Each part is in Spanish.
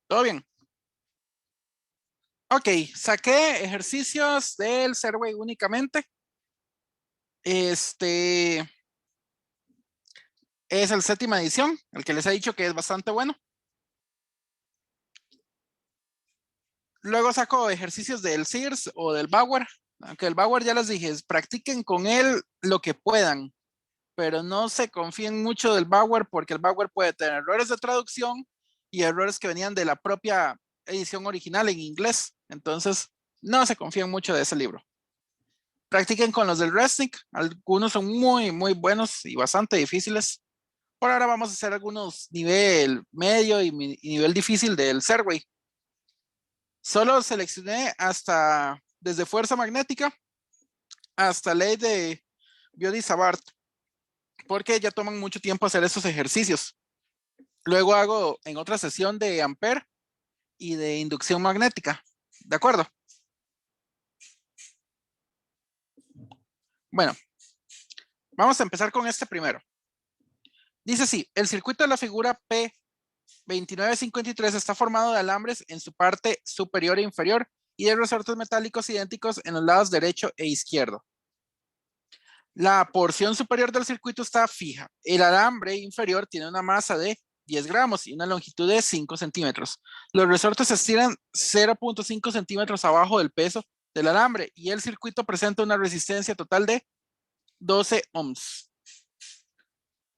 ¿Todo bien? Ok, saqué ejercicios del Serway únicamente. Este es el séptima edición, el que les he dicho que es bastante bueno. Luego saco ejercicios del Sears o del Bauer. Aunque el Bauer ya les dije, practiquen con él lo que puedan, pero no se confíen mucho del Bauer porque el Bauer puede tener errores de traducción y errores que venían de la propia edición original en inglés. Entonces, no se confíen mucho de ese libro. Practiquen con los del Resnick. Algunos son muy buenos y bastante difíciles. Por ahora vamos a hacer algunos nivel medio y nivel difícil del Serway. Solo seleccioné hasta desde fuerza magnética hasta ley de Biot-Savart porque ya toman mucho tiempo hacer esos ejercicios. Luego hago en otra sesión de Ampere y de inducción magnética. ¿De acuerdo? Bueno, vamos a empezar con este primero. Dice así, el circuito de la figura P2953 está formado de alambres en su parte superior e inferior y de resortes metálicos idénticos en los lados derecho e izquierdo. La porción superior del circuito está fija. El alambre inferior tiene una masa de 10 gramos y una longitud de 5 centímetros. Los resortes se estiran 0.5 centímetros abajo del peso del alambre y el circuito presenta una resistencia total de 12 ohms.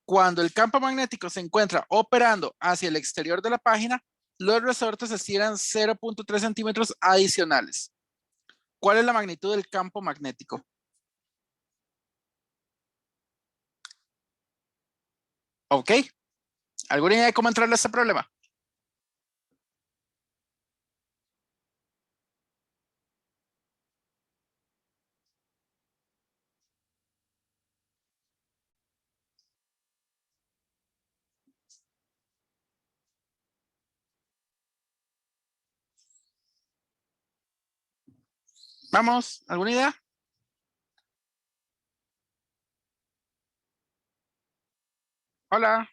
Cuando el campo magnético se encuentra operando hacia el exterior de la página, los resortes estiran 0.3 centímetros adicionales. ¿Cuál es la magnitud del campo magnético? Ok. ¿Alguna idea de cómo entrarle a este problema? Vamos, ¿alguna idea? Hola.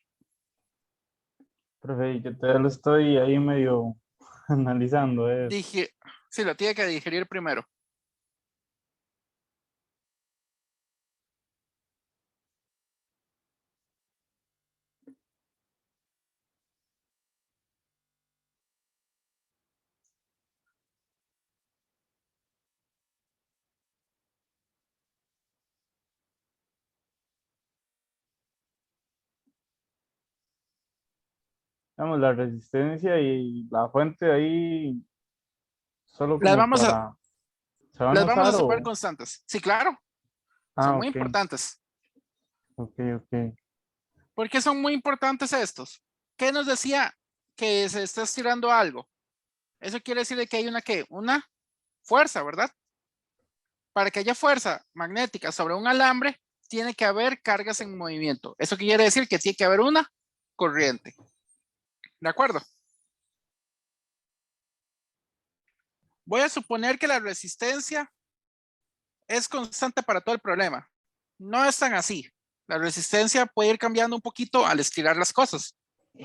Profe, yo todavía lo estoy ahí medio analizando. Dije, sí, lo tiene que digerir primero. Vamos, la resistencia y la fuente ahí solo Las como vamos a, para... ¿Se van a las vamos a usar suponer o...? constantes. Sí, claro, son Ah, muy ok, importantes. ok. ¿Por qué son muy importantes estos? ¿Qué nos decía que se está estirando algo? Eso quiere decir de que hay una fuerza, ¿verdad? Para que haya fuerza magnética sobre un alambre, tiene que haber cargas en movimiento. Eso quiere decir que tiene que haber una corriente. ¿De acuerdo? Voy a suponer que la resistencia es constante para todo el problema. No es tan así. La resistencia puede ir cambiando un poquito al estirar las cosas,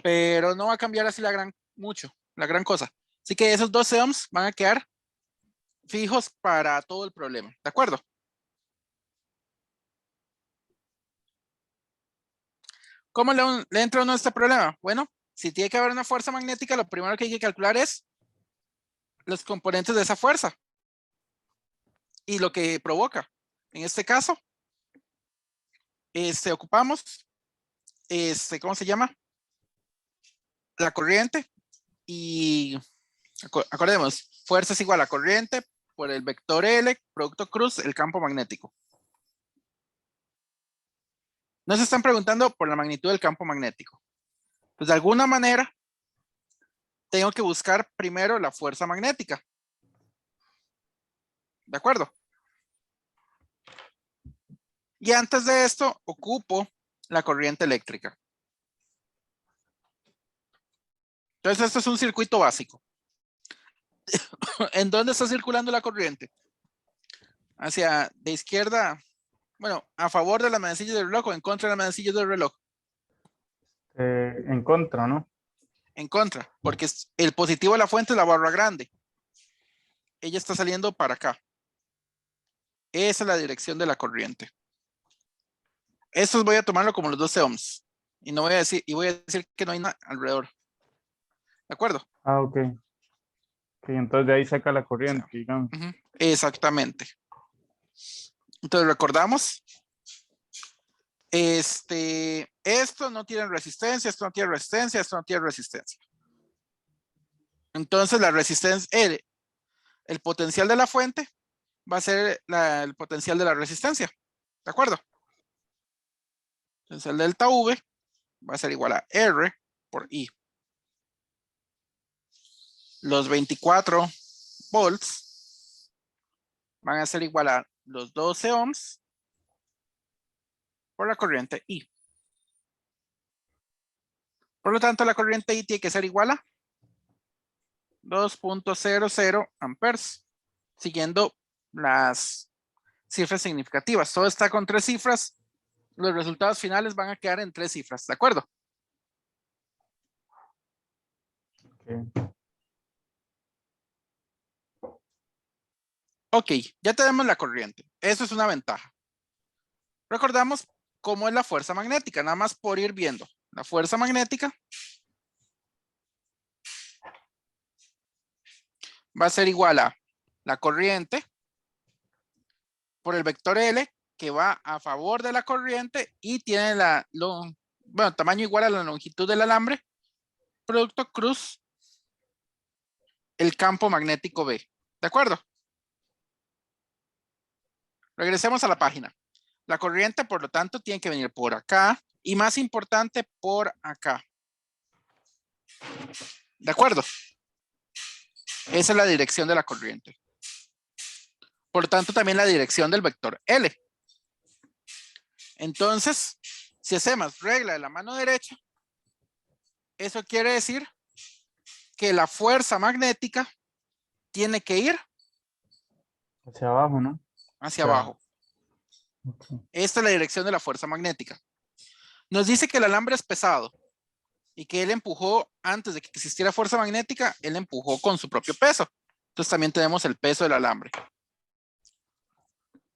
pero no va a cambiar así la gran cosa. Así que esos 12 ohms van a quedar fijos para todo el problema. ¿De acuerdo? ¿Cómo le entra uno a este problema? Bueno, si tiene que haber una fuerza magnética, lo primero que hay que calcular es los componentes de esa fuerza y lo que provoca. En este caso, ocupamos, ¿cómo se llama? La corriente y acordemos, fuerza es igual a corriente por el vector L, producto cruz, el campo magnético. Nos están preguntando por la magnitud del campo magnético. Pues de alguna manera, tengo que buscar primero la fuerza magnética. ¿De acuerdo? Y antes de esto, ocupo la corriente eléctrica. Entonces, esto es un circuito básico. ¿En dónde está circulando la corriente? Hacia de izquierda, bueno, a favor de la manecilla del reloj o en contra de la manecilla del reloj. En contra, ¿no? en contra, porque el positivo de la fuente es la barra grande. Ella está saliendo para acá. Esa es la dirección de la corriente. Estos voy a tomarlo como los 12 ohms. Y no voy a decir, y voy a decir que no hay nada alrededor. ¿De acuerdo? Ah, ok. Ok, entonces de ahí saca la O sea, corriente, digamos. exactamente. Entonces recordamos. Esto no tiene resistencia, esto no tiene resistencia, esto no tiene resistencia. Entonces la resistencia, el potencial de la fuente va a ser el potencial de la resistencia. ¿De acuerdo? Entonces el delta V va a ser igual a R por I. Los 24 volts van a ser igual a los 12 ohms por la corriente I. Por lo tanto, la corriente I tiene que ser igual a 2.00 amperes, siguiendo las cifras significativas. Todo está con 3 cifras. Los resultados finales van a quedar en 3 cifras. ¿De acuerdo? Ok. Ok, ya tenemos la corriente. Eso es una ventaja. Recordamos cómo es la fuerza magnética, nada más por ir viendo. La fuerza magnética va a ser igual a la corriente por el vector L, que va a favor de la corriente y tiene tamaño igual a la longitud del alambre, producto cruz el campo magnético B. ¿De acuerdo? Regresemos a la página. La corriente, por lo tanto, tiene que venir por acá y, más importante, por acá. ¿De acuerdo? Esa es la dirección de la corriente. Por lo tanto, también la dirección del vector L. Entonces, si hacemos regla de la mano derecha, eso quiere decir que la fuerza magnética tiene que ir Hacia abajo, ¿no? hacia O sea, abajo. ok. Esta es la dirección de la fuerza magnética. Nos dice que el alambre es pesado y que él empujó, antes de que existiera fuerza magnética, él empujó con su propio peso. Entonces también tenemos el peso del alambre.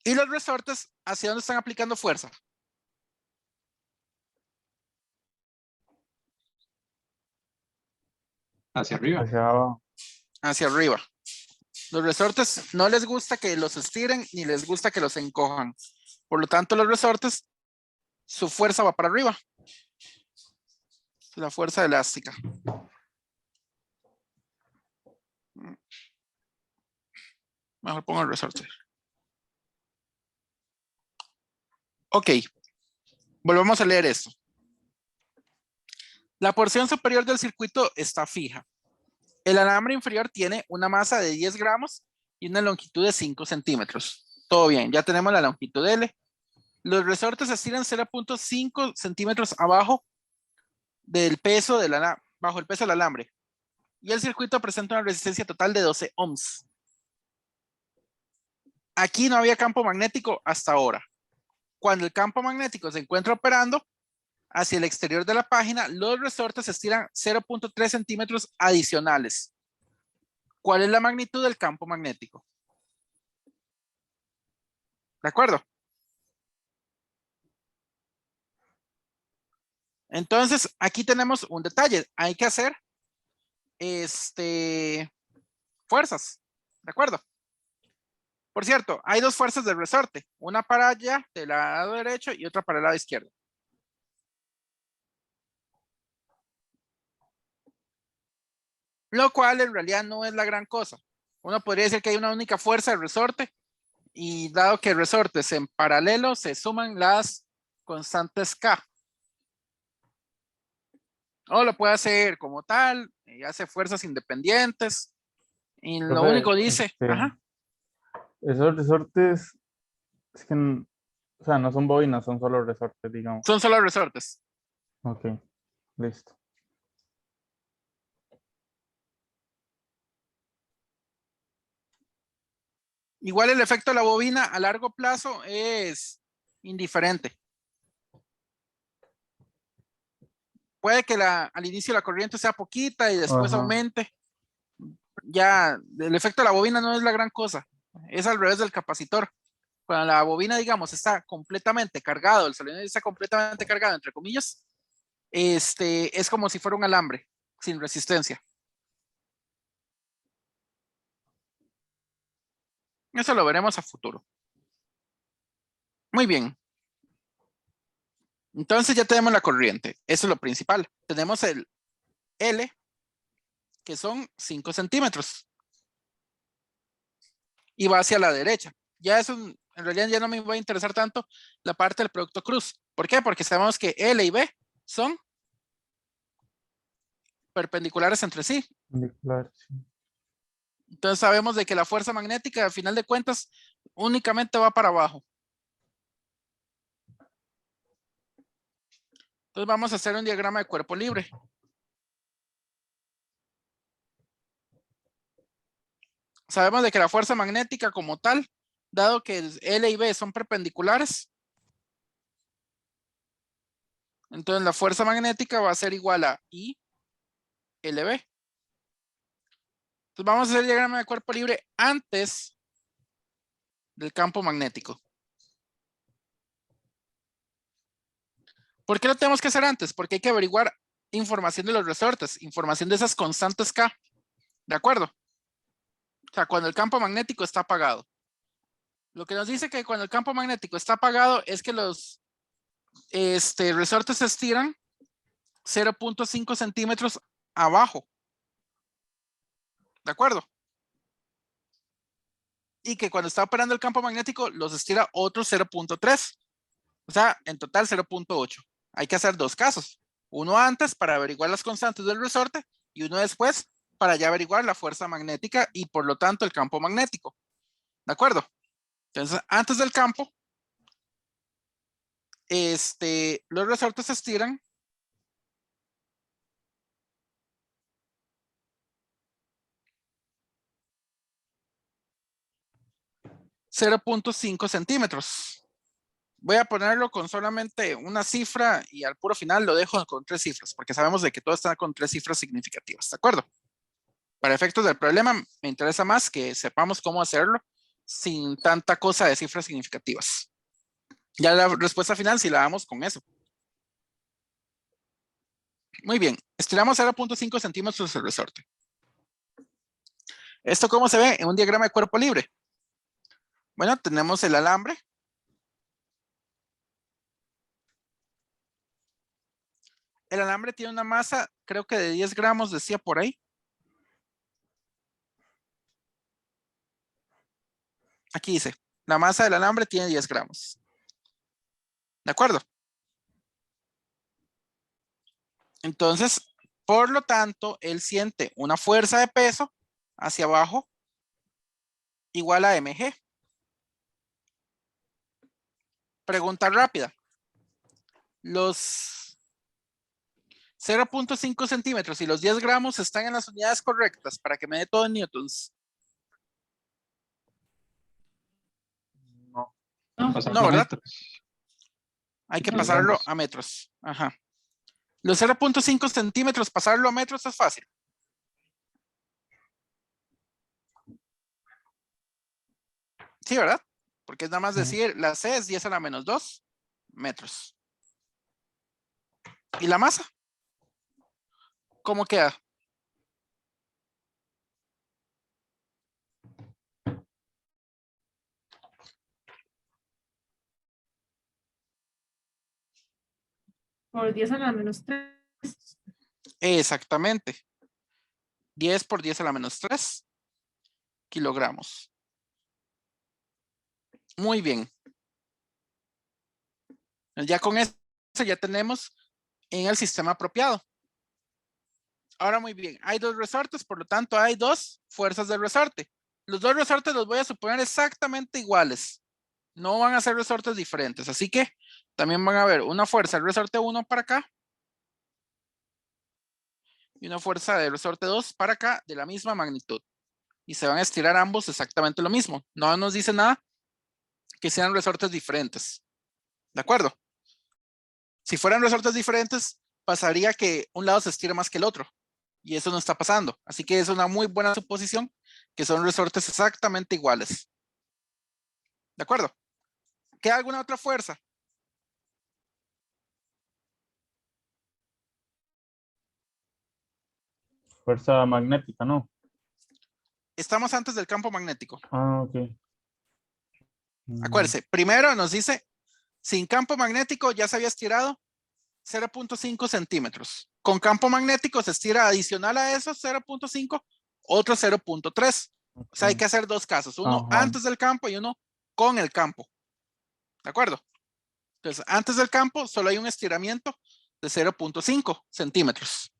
Y los resortes, ¿hacia dónde están aplicando fuerza? Hacia arriba. Hacia abajo. Hacia arriba. Los resortes no les gusta que los estiren ni les gusta que los encojan. Por lo tanto, los resortes, su fuerza va para arriba. La fuerza elástica. Mejor pongo el resorte. Ok. Volvemos a leer esto. La porción superior del circuito está fija. El alambre inferior tiene una masa de 10 gramos y una longitud de 5 centímetros. Todo bien, ya tenemos la longitud L. Los resortes se estiran 0.5 centímetros abajo del peso bajo el peso del alambre. Y el circuito presenta una resistencia total de 12 ohms. Aquí no había campo magnético hasta ahora. Cuando el campo magnético se encuentra operando hacia el exterior de la página, los resortes se estiran 0.3 centímetros adicionales. ¿Cuál es la magnitud del campo magnético? ¿De acuerdo? Entonces, aquí tenemos un detalle. Hay que hacer fuerzas. ¿De acuerdo? Por cierto, hay 2 fuerzas de resorte. Una para allá, del lado derecho, y otra para el lado izquierdo. Lo cual en realidad no es la gran cosa. Uno podría decir que hay una única fuerza de resorte y dado que resortes en paralelo se suman las constantes K. O lo puede hacer como tal, y hace fuerzas independientes. Y lo Profe, único dice, ajá, esos resortes, es que, o sea, no son bobinas, son solo resortes, digamos. son solo resortes. Ok, listo. Igual el efecto de la bobina a largo plazo es indiferente. puede que al inicio la corriente sea poquita y después Ajá. aumente. Ya, el efecto de la bobina no es la gran cosa. Es al revés del capacitor. Cuando la bobina, digamos, está completamente cargado, el solenoide está completamente cargado, entre comillas, es como si fuera un alambre sin resistencia. Eso lo veremos a futuro. Muy bien. Entonces ya tenemos la corriente. Eso es lo principal. Tenemos el L, que son 5 centímetros. Y va hacia la derecha. Ya eso, en realidad ya no me va a interesar tanto la parte del producto cruz. ¿Por qué? Porque sabemos que L y B son perpendiculares entre sí. Perpendicular, sí. Entonces sabemos de que la fuerza magnética, al final de cuentas, únicamente va para abajo. Entonces vamos a hacer un diagrama de cuerpo libre. Sabemos de que la fuerza magnética como tal, dado que L y B son perpendiculares, entonces la fuerza magnética va a ser igual a I LB. Entonces vamos a hacer el diagrama de cuerpo libre antes del campo magnético. ¿Por qué lo tenemos que hacer antes? Porque hay que averiguar información de los resortes, información de esas constantes K. ¿De acuerdo? O sea, cuando el campo magnético está apagado. Lo que nos dice que cuando el campo magnético está apagado es que los resortes se estiran 0.5 centímetros abajo. ¿De acuerdo? Y que cuando está operando el campo magnético los estira otros 0.3. O sea, en total 0.8. Hay que hacer dos casos. Uno antes para averiguar las constantes del resorte y uno después para ya averiguar la fuerza magnética y por lo tanto el campo magnético. ¿De acuerdo? Entonces, antes del campo, los resortes se estiran 0.5 centímetros. Voy a ponerlo con solamente una cifra y al puro final lo dejo con 3 cifras, porque sabemos de que todo está con 3 cifras significativas, ¿de acuerdo? Para efectos del problema, me interesa más que sepamos cómo hacerlo sin tanta cosa de cifras significativas. Ya la respuesta final si la damos con eso. Muy bien, estiramos 0.5 centímetros el resorte. ¿Esto cómo se ve en un diagrama de cuerpo libre? Bueno, tenemos el alambre. El alambre tiene una masa, creo que de 10 gramos, decía por ahí. Aquí dice, la masa del alambre tiene 10 gramos. ¿De acuerdo? Entonces, por lo tanto, él siente una fuerza de peso hacia abajo igual a mg. Pregunta rápida. Los 0.5 centímetros y los 10 gramos están en las unidades correctas para que me dé todo en newtons. No. No, ¿verdad? Hay que pasarlo a metros. Ajá. Los 0.5 centímetros, pasarlo a metros es fácil. Sí, ¿verdad? Porque es nada más decir, la C es 10 a la menos 2 metros. ¿Y la masa? ¿Cómo queda? Por 10 a la menos 3. Exactamente. 10 por 10 a la menos 3 kilogramos. Muy bien. Ya con eso ya tenemos en el sistema apropiado. Ahora muy bien, hay dos resortes, por lo tanto hay dos fuerzas del resorte. Los dos resortes los voy a suponer exactamente iguales. No van a ser resortes diferentes, así que también van a haber una fuerza del resorte 1 para acá y una fuerza del resorte 2 para acá de la misma magnitud. Y se van a estirar ambos exactamente lo mismo. No nos dice nada que sean resortes diferentes. ¿De acuerdo? Si fueran resortes diferentes, pasaría que un lado se estire más que el otro. Y eso no está pasando. Así que es una muy buena suposición que son resortes exactamente iguales. ¿De acuerdo? ¿Queda alguna otra fuerza? Fuerza magnética, ¿no? Estamos antes del campo magnético. Ah, ok. Acuérdense, primero nos dice, sin campo magnético ya se había estirado 0.5 centímetros. Con campo magnético se estira adicional a esos 0.5, otro 0.3. O sea, hay Ok. que hacer dos casos, uno Ajá. antes del campo y uno con el campo. ¿De acuerdo? Entonces, antes del campo solo hay un estiramiento de 0.5 centímetros.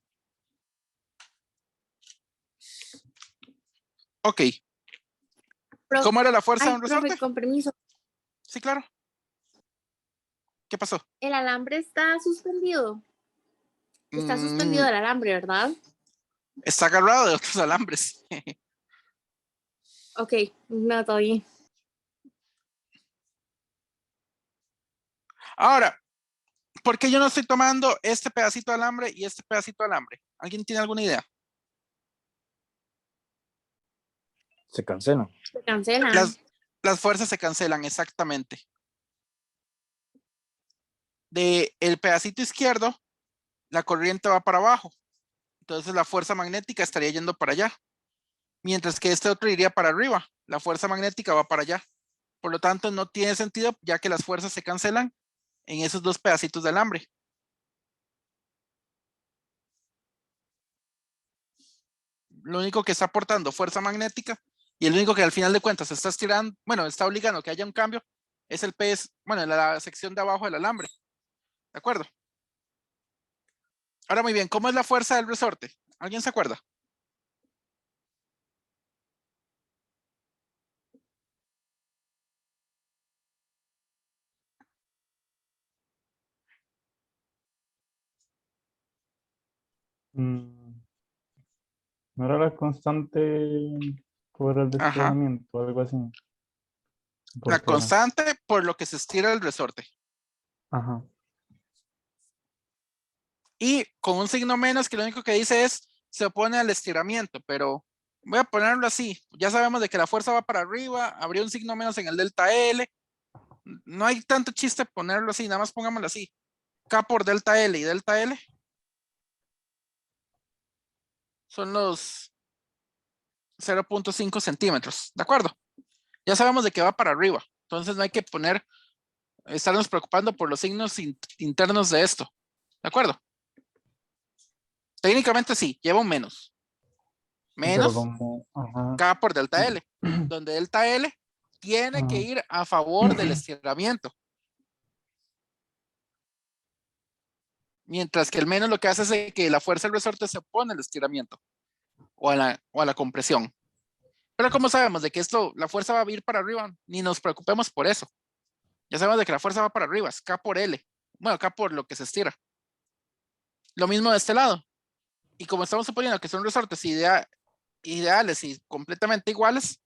Ok. ¿Cómo era la fuerza de un resorte? Profe, con permiso. Sí, claro. ¿Qué pasó? El alambre está suspendido. Está suspendido el alambre, ¿verdad? Está agarrado de otros alambres. Ok, no, todo bien. Ahora, ¿por qué yo no estoy tomando este pedacito de alambre y este pedacito de alambre? ¿Alguien tiene alguna idea? Se cancelan. Se cancelan. Las fuerzas se cancelan, exactamente. De el pedacito izquierdo, la corriente va para abajo. Entonces la fuerza magnética estaría yendo para allá. Mientras que este otro iría para arriba. La fuerza magnética va para allá. Por lo tanto, no tiene sentido ya que las fuerzas se cancelan en esos dos pedacitos de alambre. Lo único que está aportando fuerza magnética y el único que al final de cuentas está estirando, bueno, está obligando que haya un cambio, es el pez, bueno, la sección de abajo del alambre. ¿De acuerdo? Ahora muy bien, ¿cómo es la fuerza del resorte? ¿Alguien se acuerda? ¿No era la constante por el Ajá. estiramiento, algo así? ¿Por La qué era? constante por lo que se estira el resorte. Ajá. Y con un signo menos que lo único que dice es se opone al estiramiento, pero voy a ponerlo así. Ya sabemos de que la fuerza va para arriba, habría un signo menos en el delta L. No hay tanto chiste ponerlo así, nada más pongámoslo así. K por delta L y delta L son los 0.5 centímetros, ¿de acuerdo? Ya sabemos de que va para arriba, entonces no hay que estarnos preocupando por los signos internos de esto, ¿de acuerdo? Técnicamente sí, lleva un menos. Pero Menos como, ajá. K por delta L, donde delta L tiene que Ajá. ir a favor del estiramiento. Mientras que el menos lo que hace es que la fuerza del resorte se opone al estiramiento o a la compresión. Pero como sabemos de que la fuerza va a ir para arriba, ni nos preocupemos por eso. Ya sabemos de que la fuerza va para arriba, es K por L. Bueno, K por lo que se estira. Lo mismo de este lado. Y como estamos suponiendo que son resortes ideales y completamente iguales,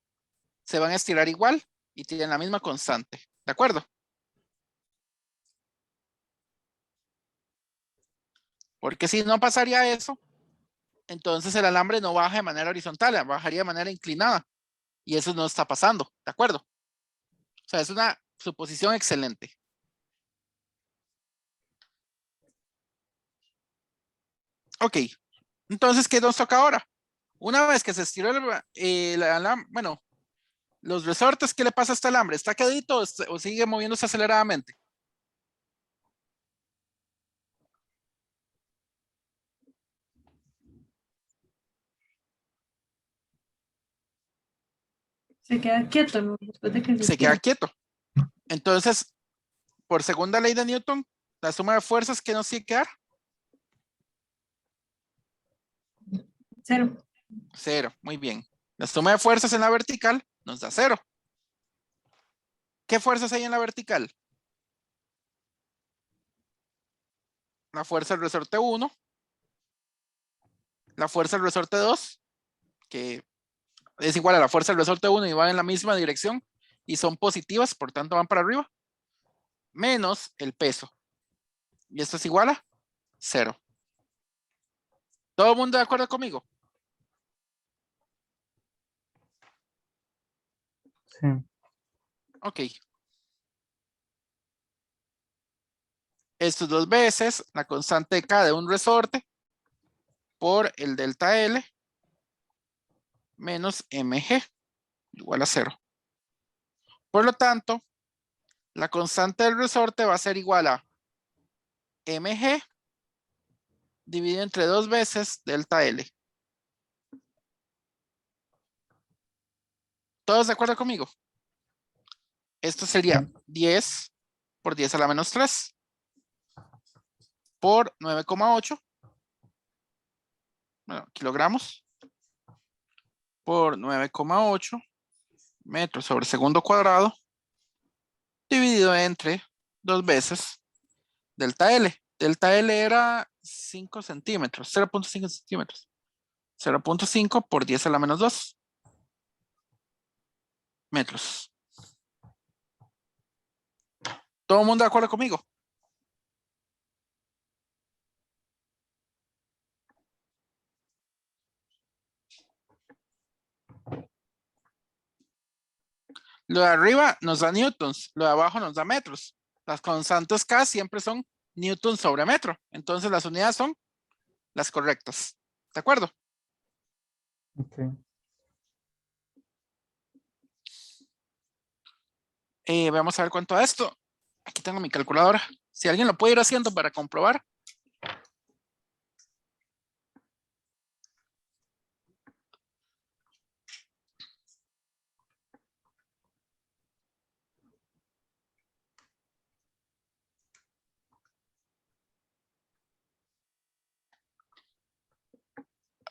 se van a estirar igual y tienen la misma constante. ¿De acuerdo? Porque si no pasaría eso, entonces el alambre no baja de manera horizontal, bajaría de manera inclinada. Y eso no está pasando. ¿De acuerdo? O sea, es una suposición excelente. Ok. Entonces, ¿qué nos toca ahora? Una vez que se estiró el alambre, bueno, los resortes, ¿qué le pasa a este alambre? ¿Está quedito o sigue moviéndose aceleradamente? Se queda quieto, ¿no? Después de que se Se queda estira. quieto. Entonces, por segunda ley de Newton, la suma de fuerzas que nos tiene que dar, 0. 0. Muy bien. La suma de fuerzas en la vertical nos da 0. ¿Qué fuerzas hay en la vertical? La fuerza del resorte 1, la fuerza del resorte 2, que es igual a la fuerza del resorte 1 y van en la misma dirección y son positivas, por tanto van para arriba, menos el peso. Y esto es igual a 0. ¿Todo el mundo de acuerdo conmigo? Sí. Ok. Estos dos veces la constante de K de un resorte por el delta L menos mg igual a 0. Por lo tanto, la constante del resorte va a ser igual a mg dividido entre 2 veces delta L. ¿Todos de acuerdo conmigo? Esto sería 10 por 10 a la menos 3 por 9,8 kilogramos por 9,8 metros sobre segundo cuadrado dividido entre 2 veces delta L. Delta L era 5 centímetros, 0.5 centímetros. 0.5 por 10 a la menos 2 metros. ¿Todo el mundo de acuerdo conmigo? Lo de arriba nos da newtons, lo de abajo nos da metros. Las constantes K siempre son newtons sobre metro. Entonces las unidades son las correctas. ¿De acuerdo? Ok. Vamos a ver cuánto a esto. Aquí tengo mi calculadora. Si alguien lo puede ir haciendo para comprobar.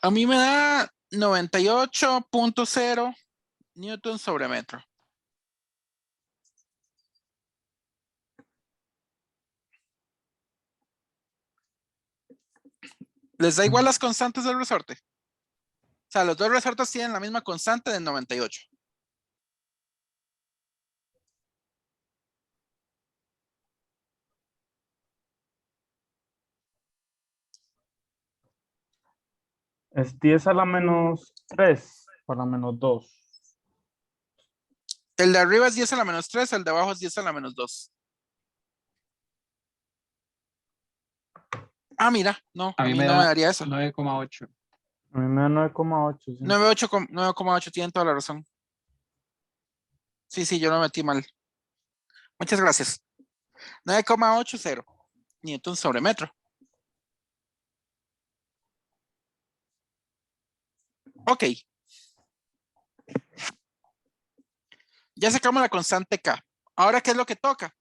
A mí me da 98.0 newtons sobre metro. ¿Les da igual las constantes del resorte? O sea, los dos resortes tienen la misma constante de 98. Es 10 a la menos 3 o a la menos 2. El de arriba es 10 a la menos 3, el de abajo es 10 a la menos 2. Ah, mira, no, A a mí mí me no me da daría eso. 9,8. A mí me da 9,8. Sí. 9,8 tienen toda la razón. Sí, yo lo metí mal. Muchas gracias. 9,80 newtons sobre metro. Ok. Ya sacamos la constante K. Ahora, ¿qué es lo que toca?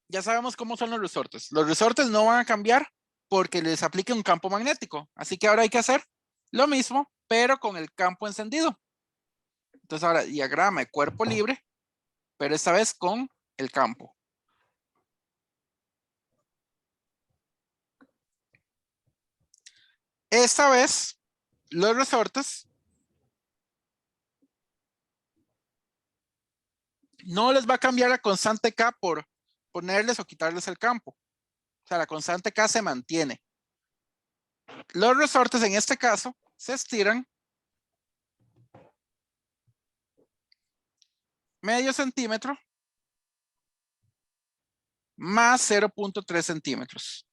Ya sabemos cómo son los resortes. Los resortes no van a cambiar porque les aplique un campo magnético. Así que ahora hay que hacer lo mismo, pero con el campo encendido. Entonces ahora diagrama de cuerpo libre, pero esta vez con el campo. Esta vez, los resortes no les va a cambiar la constante K por ponerles o quitarles el campo. O sea, la constante K se mantiene. Los resortes en este caso se estiran medio centímetro más 0.3 centímetros.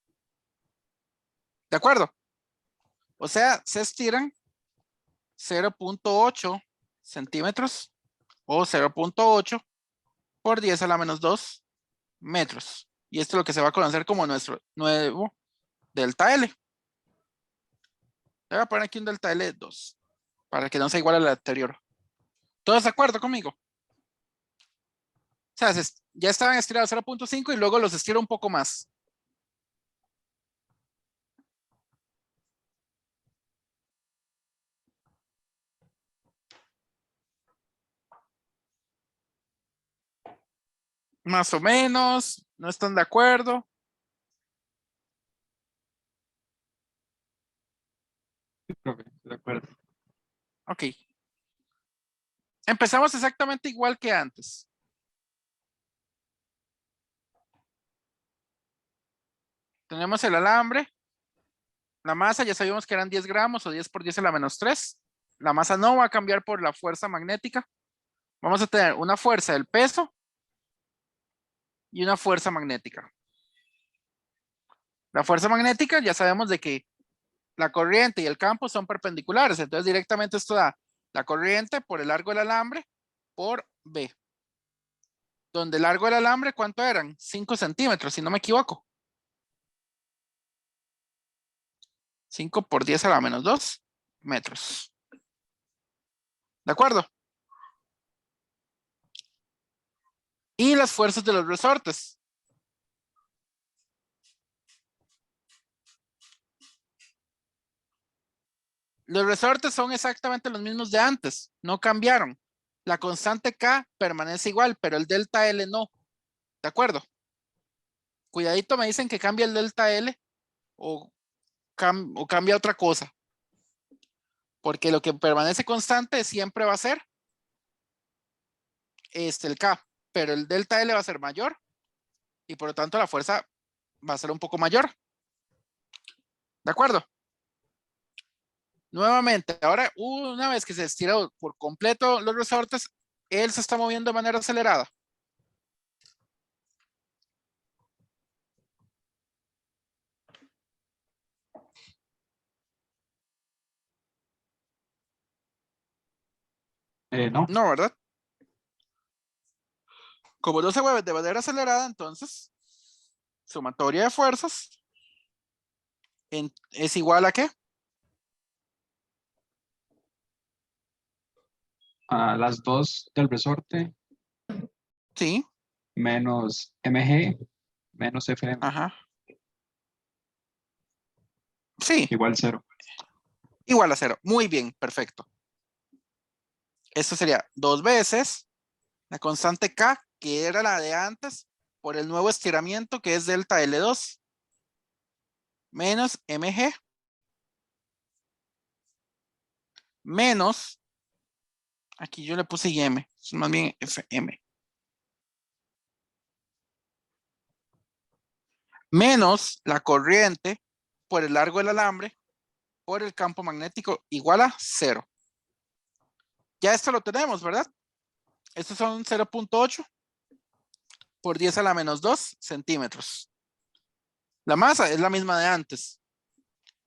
¿De acuerdo? O sea, se estiran 0.8 centímetros o 0.8 por 10 a la menos 2 metros. Y esto es lo que se va a conocer como nuestro nuevo delta L. Le voy a poner aquí un delta L 2 para que no sea igual al anterior. ¿Todos de acuerdo conmigo? O sea, ya estaban estirados 0.5 y luego los estiro un poco más. Más o menos, ¿no están de acuerdo? Sí, profe, de acuerdo. Ok. Empezamos exactamente igual que antes. Tenemos el alambre La masa ya sabíamos que eran 10 gramos o 10 por 10 a la menos 3. La masa no va a cambiar por la fuerza magnética. Vamos a tener una fuerza del peso y una fuerza magnética. La fuerza magnética ya sabemos de que la corriente y el campo son perpendiculares. Entonces directamente esto da la corriente por el largo del alambre por B. Donde el largo del alambre, ¿cuánto eran? 5 centímetros, si no me equivoco. 5 por 10 a la menos 2 metros. ¿De acuerdo? Y las fuerzas de los resortes. Los resortes son exactamente los mismos de antes, no cambiaron. La constante K permanece igual, pero el delta L no. ¿De acuerdo? Cuidadito, me dicen que cambia el delta L o cambia otra cosa. Porque lo que permanece constante siempre va a ser el K, pero el delta L va a ser mayor y por lo tanto la fuerza va a ser un poco mayor. ¿De acuerdo? Nuevamente, ahora una vez que se estira por completo los resortes, él se está moviendo de manera acelerada. No. No, ¿verdad? Como no se mueve de manera acelerada, entonces, sumatoria de fuerzas es igual a ¿qué? A las dos del resorte Sí, menos mg menos fm ajá. Sí, igual 0. igual a 0. Muy bien, perfecto. Esto sería 2 veces la constante K, que era la de antes, por el nuevo estiramiento que es delta L2, menos mg, menos, aquí yo le puse m, es más bien fm, menos la corriente por el largo del alambre por el campo magnético igual a 0. Ya esto lo tenemos, ¿verdad? Estos son 0.8 por 10 a la menos 2 centímetros. La masa es la misma de antes.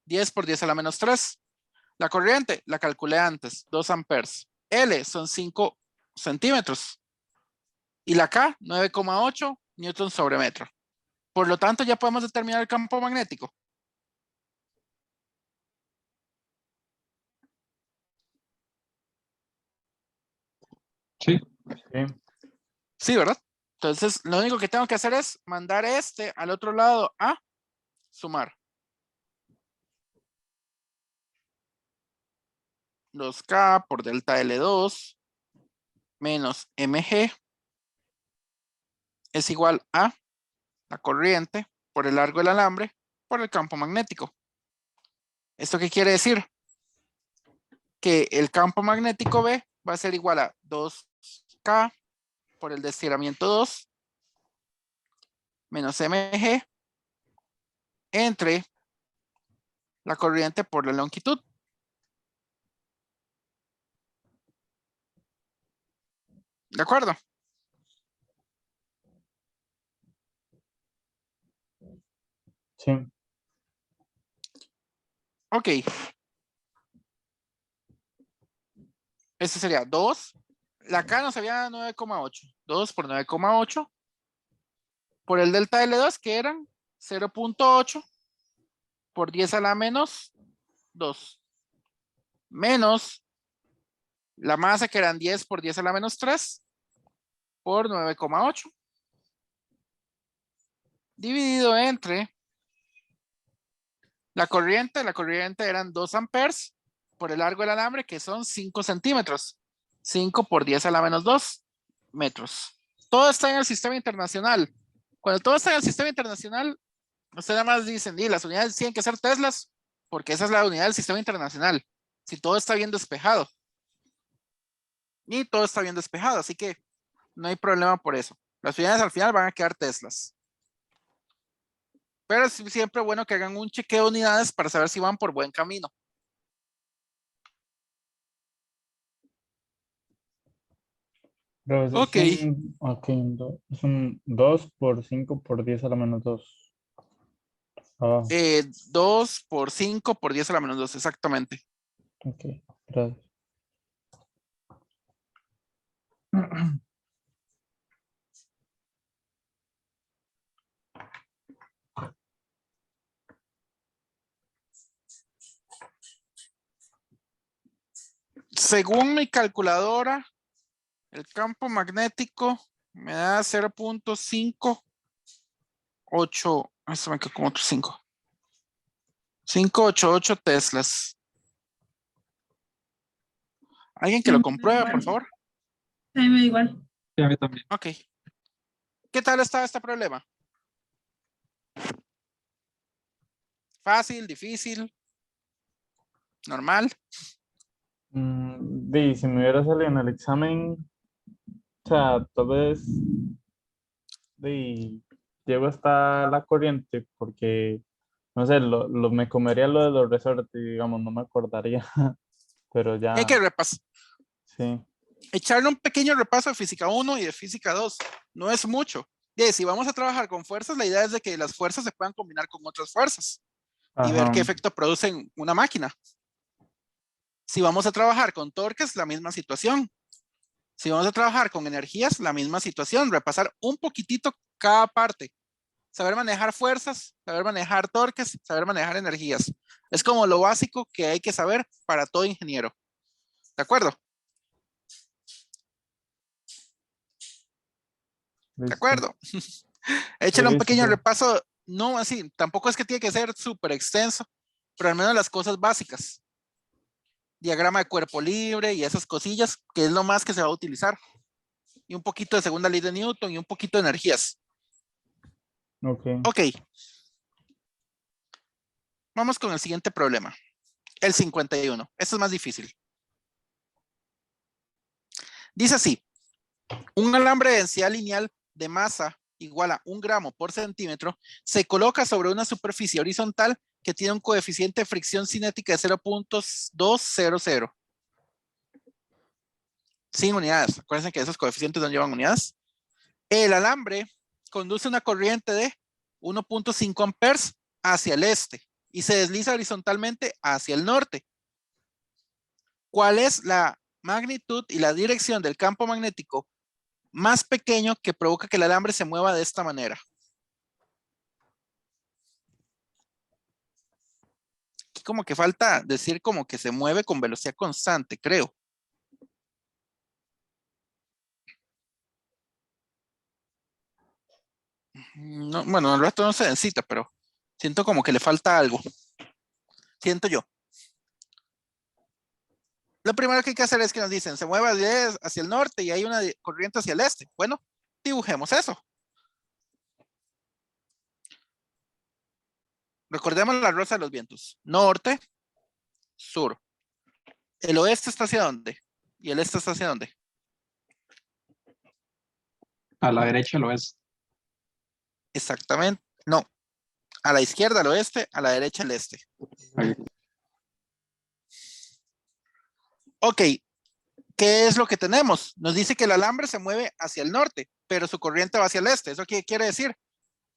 10 por 10 a la menos 3. La corriente la calculé antes, 2 amperes. L son 5 centímetros. Y la K, 9,8 newton sobre metro. Por lo tanto, ya podemos determinar el campo magnético. Sí. Sí. Sí, ¿verdad? Entonces, lo único que tengo que hacer es mandar al otro lado a sumar. 2K por delta L2 menos mg es igual a la corriente por el largo del alambre por el campo magnético. ¿Esto qué quiere decir? Que el campo magnético B va a ser igual a 2K por el de estiramiento 2 menos mg entre la corriente por la longitud. ¿De acuerdo? Sí. Ok. Este sería 2. La K nos había 9,8. 2 por 9,8. Por el delta L2 que eran 0.8 por 10 a la menos 2. Menos la masa que eran 10 por 10 a la menos 3 por 9,8. Dividido entre la corriente eran 2 amperes por el largo del alambre que son 5 centímetros. 5 por 10 a la menos 2 metros. Todo está en el sistema internacional. Cuando todo está en el sistema internacional, usted nada más dicen, y las unidades tienen que ser teslas, porque esa es la unidad del sistema internacional. Si todo está bien despejado. Y todo está bien despejado, así que no hay problema por eso. Las unidades al final van a quedar teslas. Pero es siempre bueno que hagan un chequeo de unidades para saber si van por buen camino. Pero Ok. es un 2 por 5 por 10 a la menos 2. Abajo. 2 por 5 por 10 a la menos 2, exactamente. Ok, gracias. Según mi calculadora, el campo magnético me da 0.58. Eso me quedó como otro 5. 588 teslas. ¿Alguien que lo compruebe, por favor? A mí me da igual. Sí, a mí también. Ok. ¿Qué tal está este problema? ¿Fácil, difícil, normal? Si me hubiera salido en el examen, o sea, tal vez llego hasta la corriente porque, no sé, me comería lo de los resortes, digamos, no me acordaría, pero Hay ya, que repasar. sí. Echarle un pequeño repaso de física 1 y de física 2. No es mucho. Y si vamos a trabajar con fuerzas, la idea es de que las fuerzas se puedan combinar con otras fuerzas y ver Ajá, qué efecto producen una máquina. Si vamos a trabajar con torques, la misma situación. Si vamos a trabajar con energías, la misma situación. Repasar un poquitito cada parte. Saber manejar fuerzas, saber manejar torques, saber manejar energías. Es como lo básico que hay que saber para todo ingeniero. ¿De acuerdo? ¿De listo. acuerdo? Sí, Échale un listo, pequeño pues. repaso. No así, tampoco es que tiene que ser súper extenso, pero al menos las cosas básicas. Diagrama de cuerpo libre y esas cosillas, que es lo más que se va a utilizar. Y un poquito de segunda ley de Newton y un poquito de energías. Ok. Ok, vamos con el siguiente problema. El 51. Este es más difícil. Dice así, un alambre de densidad lineal de masa igual a 1 gramo por centímetro se coloca sobre una superficie horizontal que tiene un coeficiente de fricción cinética de 0.200. Sin unidades. Acuérdense que esos coeficientes no llevan unidades. El alambre conduce una corriente de 1.5 amperes hacia el este y se desliza horizontalmente hacia el norte. ¿Cuál es la magnitud y la dirección del campo magnético más pequeño que provoca que el alambre se mueva de esta manera? Aquí como que falta decir como que se mueve con velocidad constante, creo. No, bueno, el resto no se necesita, pero siento como que le falta algo. Siento yo. Lo primero que hay que hacer es que nos dicen, se mueve hacia el norte y hay una corriente hacia el este. Bueno, dibujemos eso. Recordemos la rosa de los vientos. Norte, sur. ¿El oeste está hacia dónde? ¿Y el este está hacia dónde? A la derecha lo es. Exactamente. No. A la izquierda el oeste, a la derecha el este. Ahí. Ok. ¿Qué es lo que tenemos? Nos dice que el alambre se mueve hacia el norte, pero su corriente va hacia el este. ¿Eso qué quiere decir?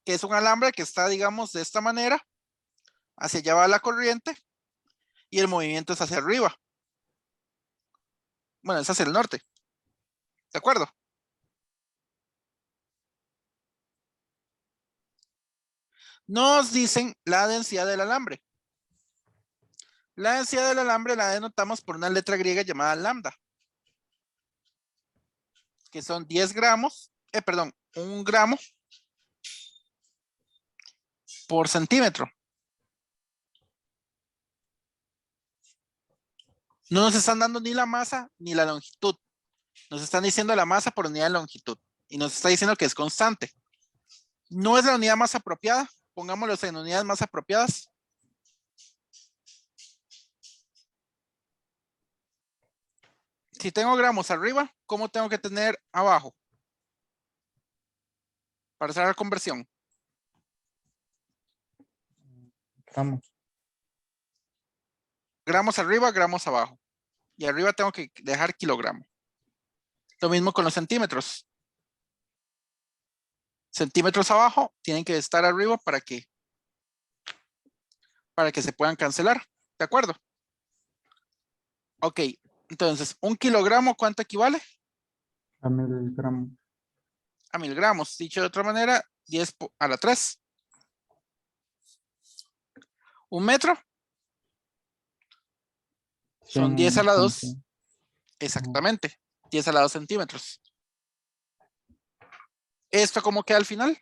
Que es un alambre que está, digamos, de esta manera. Hacia allá va la corriente y el movimiento es hacia arriba. Bueno, es hacia el norte. ¿De acuerdo? Nos dicen la densidad del alambre. La densidad del alambre la denotamos por una letra griega llamada lambda, que son 10 gramos, 1 gramo por centímetro. No nos están dando ni la masa ni la longitud. Nos están diciendo la masa por unidad de longitud. Y nos está diciendo que es constante. No es la unidad más apropiada. Pongámoslo en unidades más apropiadas. Si tengo gramos arriba, ¿cómo tengo que tener abajo? Para hacer la conversión. gramos. Gramos arriba, gramos abajo. Y arriba tengo que dejar kilogramo. Lo mismo con los centímetros. Centímetros abajo tienen que estar arriba para que se puedan cancelar. ¿De acuerdo? Ok, entonces, un kilogramo, ¿cuánto equivale? A 1000 gramos. A 1000 gramos. Dicho de otra manera, 10 a la 3. Un metro son 10 a la 2. Exactamente. 10 a la 2 centímetros. ¿Esto cómo queda al final?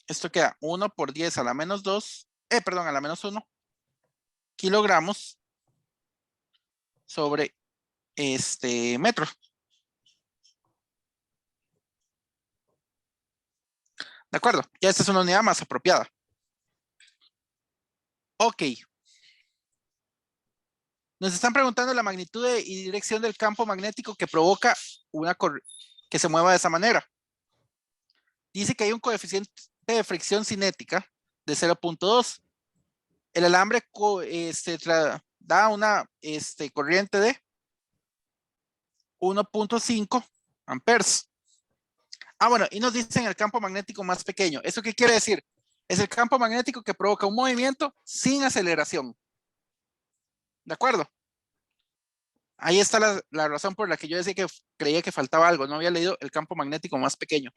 Esto queda 1 por 10 a la menos 2. Perdón, a la menos 1. Kilogramos sobre metro. ¿De acuerdo? Ya esta es una unidad más apropiada. Ok. Nos están preguntando la magnitud y dirección del campo magnético que provoca que se mueva de esa manera. Dice que hay un coeficiente de fricción cinética de 0.2. El alambre da una corriente de 1.5 amperes. Bueno, y nos dicen el campo magnético más pequeño. ¿Eso qué quiere decir? Es el campo magnético que provoca un movimiento sin aceleración. ¿De acuerdo? Ahí está la razón por la que yo decía que creía que faltaba algo. No había leído el campo magnético más pequeño.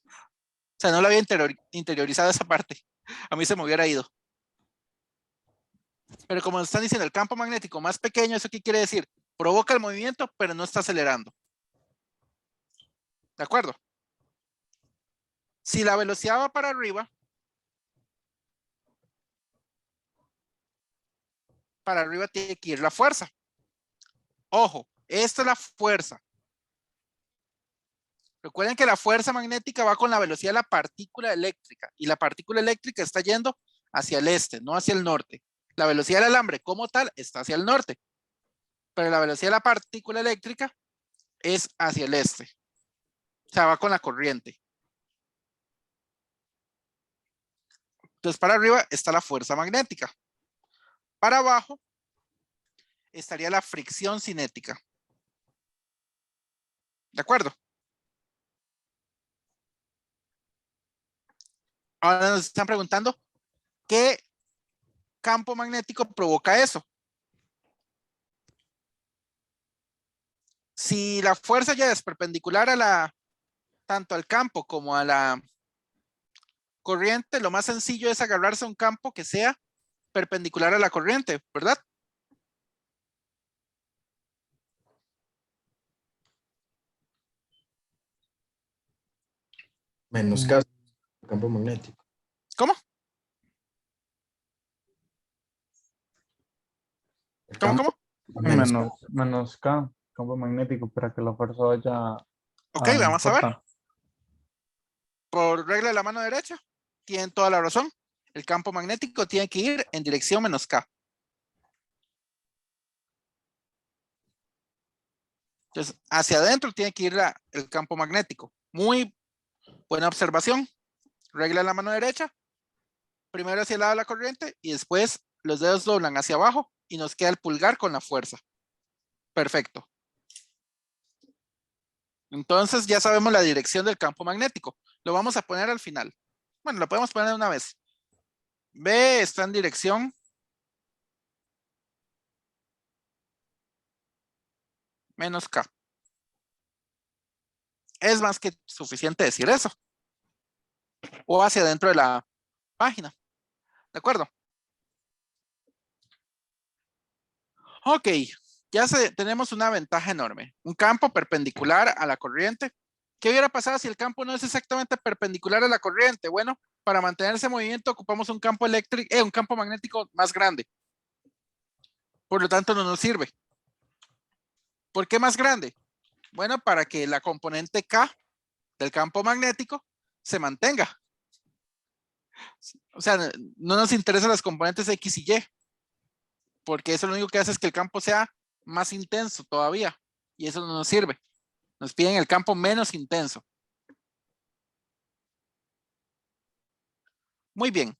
O sea, no lo había interiorizado esa parte. A mí se me hubiera ido. Pero como están diciendo el campo magnético más pequeño, ¿eso qué quiere decir? Provoca el movimiento, pero no está acelerando. ¿De acuerdo? Si la velocidad va para arriba, tiene que ir la fuerza. Ojo, esta es la fuerza. Recuerden que la fuerza magnética va con la velocidad de la partícula eléctrica y la partícula eléctrica está yendo hacia el este, no hacia el norte. La velocidad del alambre como tal está hacia el norte, pero la velocidad de la partícula eléctrica es hacia el este. O sea, va con la corriente. Entonces, para arriba está la fuerza magnética. Para abajo estaría la fricción cinética. ¿De acuerdo? Ahora nos están preguntando, ¿qué campo magnético provoca eso? Si la fuerza ya es perpendicular tanto al campo como a la corriente, lo más sencillo es agarrarse a un campo que sea perpendicular a la corriente, ¿verdad? Menos K, campo magnético. ¿Cómo? ¿Cómo? Menos K, campo magnético, para que la fuerza vaya. Ok, vamos a ver. Por regla de la mano derecha, tienen toda la razón. El campo magnético tiene que ir en dirección menos K. Entonces, hacia adentro tiene que ir el campo magnético. Muy buena observación. Regla de la mano derecha. Primero hacia el lado de la corriente y después los dedos doblan hacia abajo y nos queda el pulgar con la fuerza. Perfecto. Entonces ya sabemos la dirección del campo magnético. Lo vamos a poner al final. Bueno, lo podemos poner de una vez. B está en dirección menos K. Es más que suficiente decir eso. O hacia adentro de la página. ¿De acuerdo? Ok. Ya tenemos una ventaja enorme. Un campo perpendicular a la corriente. ¿Qué hubiera pasado si el campo no es exactamente perpendicular a la corriente? Bueno, para mantener ese movimiento ocupamos un campo eléctrico, un campo magnético más grande. Por lo tanto, no nos sirve. ¿Por qué más grande? Bueno, para que la componente K del campo magnético se mantenga. O sea, no nos interesan las componentes X y Y, porque eso lo único que hace es que el campo sea más intenso todavía. y eso no nos sirve. Nos piden el campo menos intenso. Muy bien.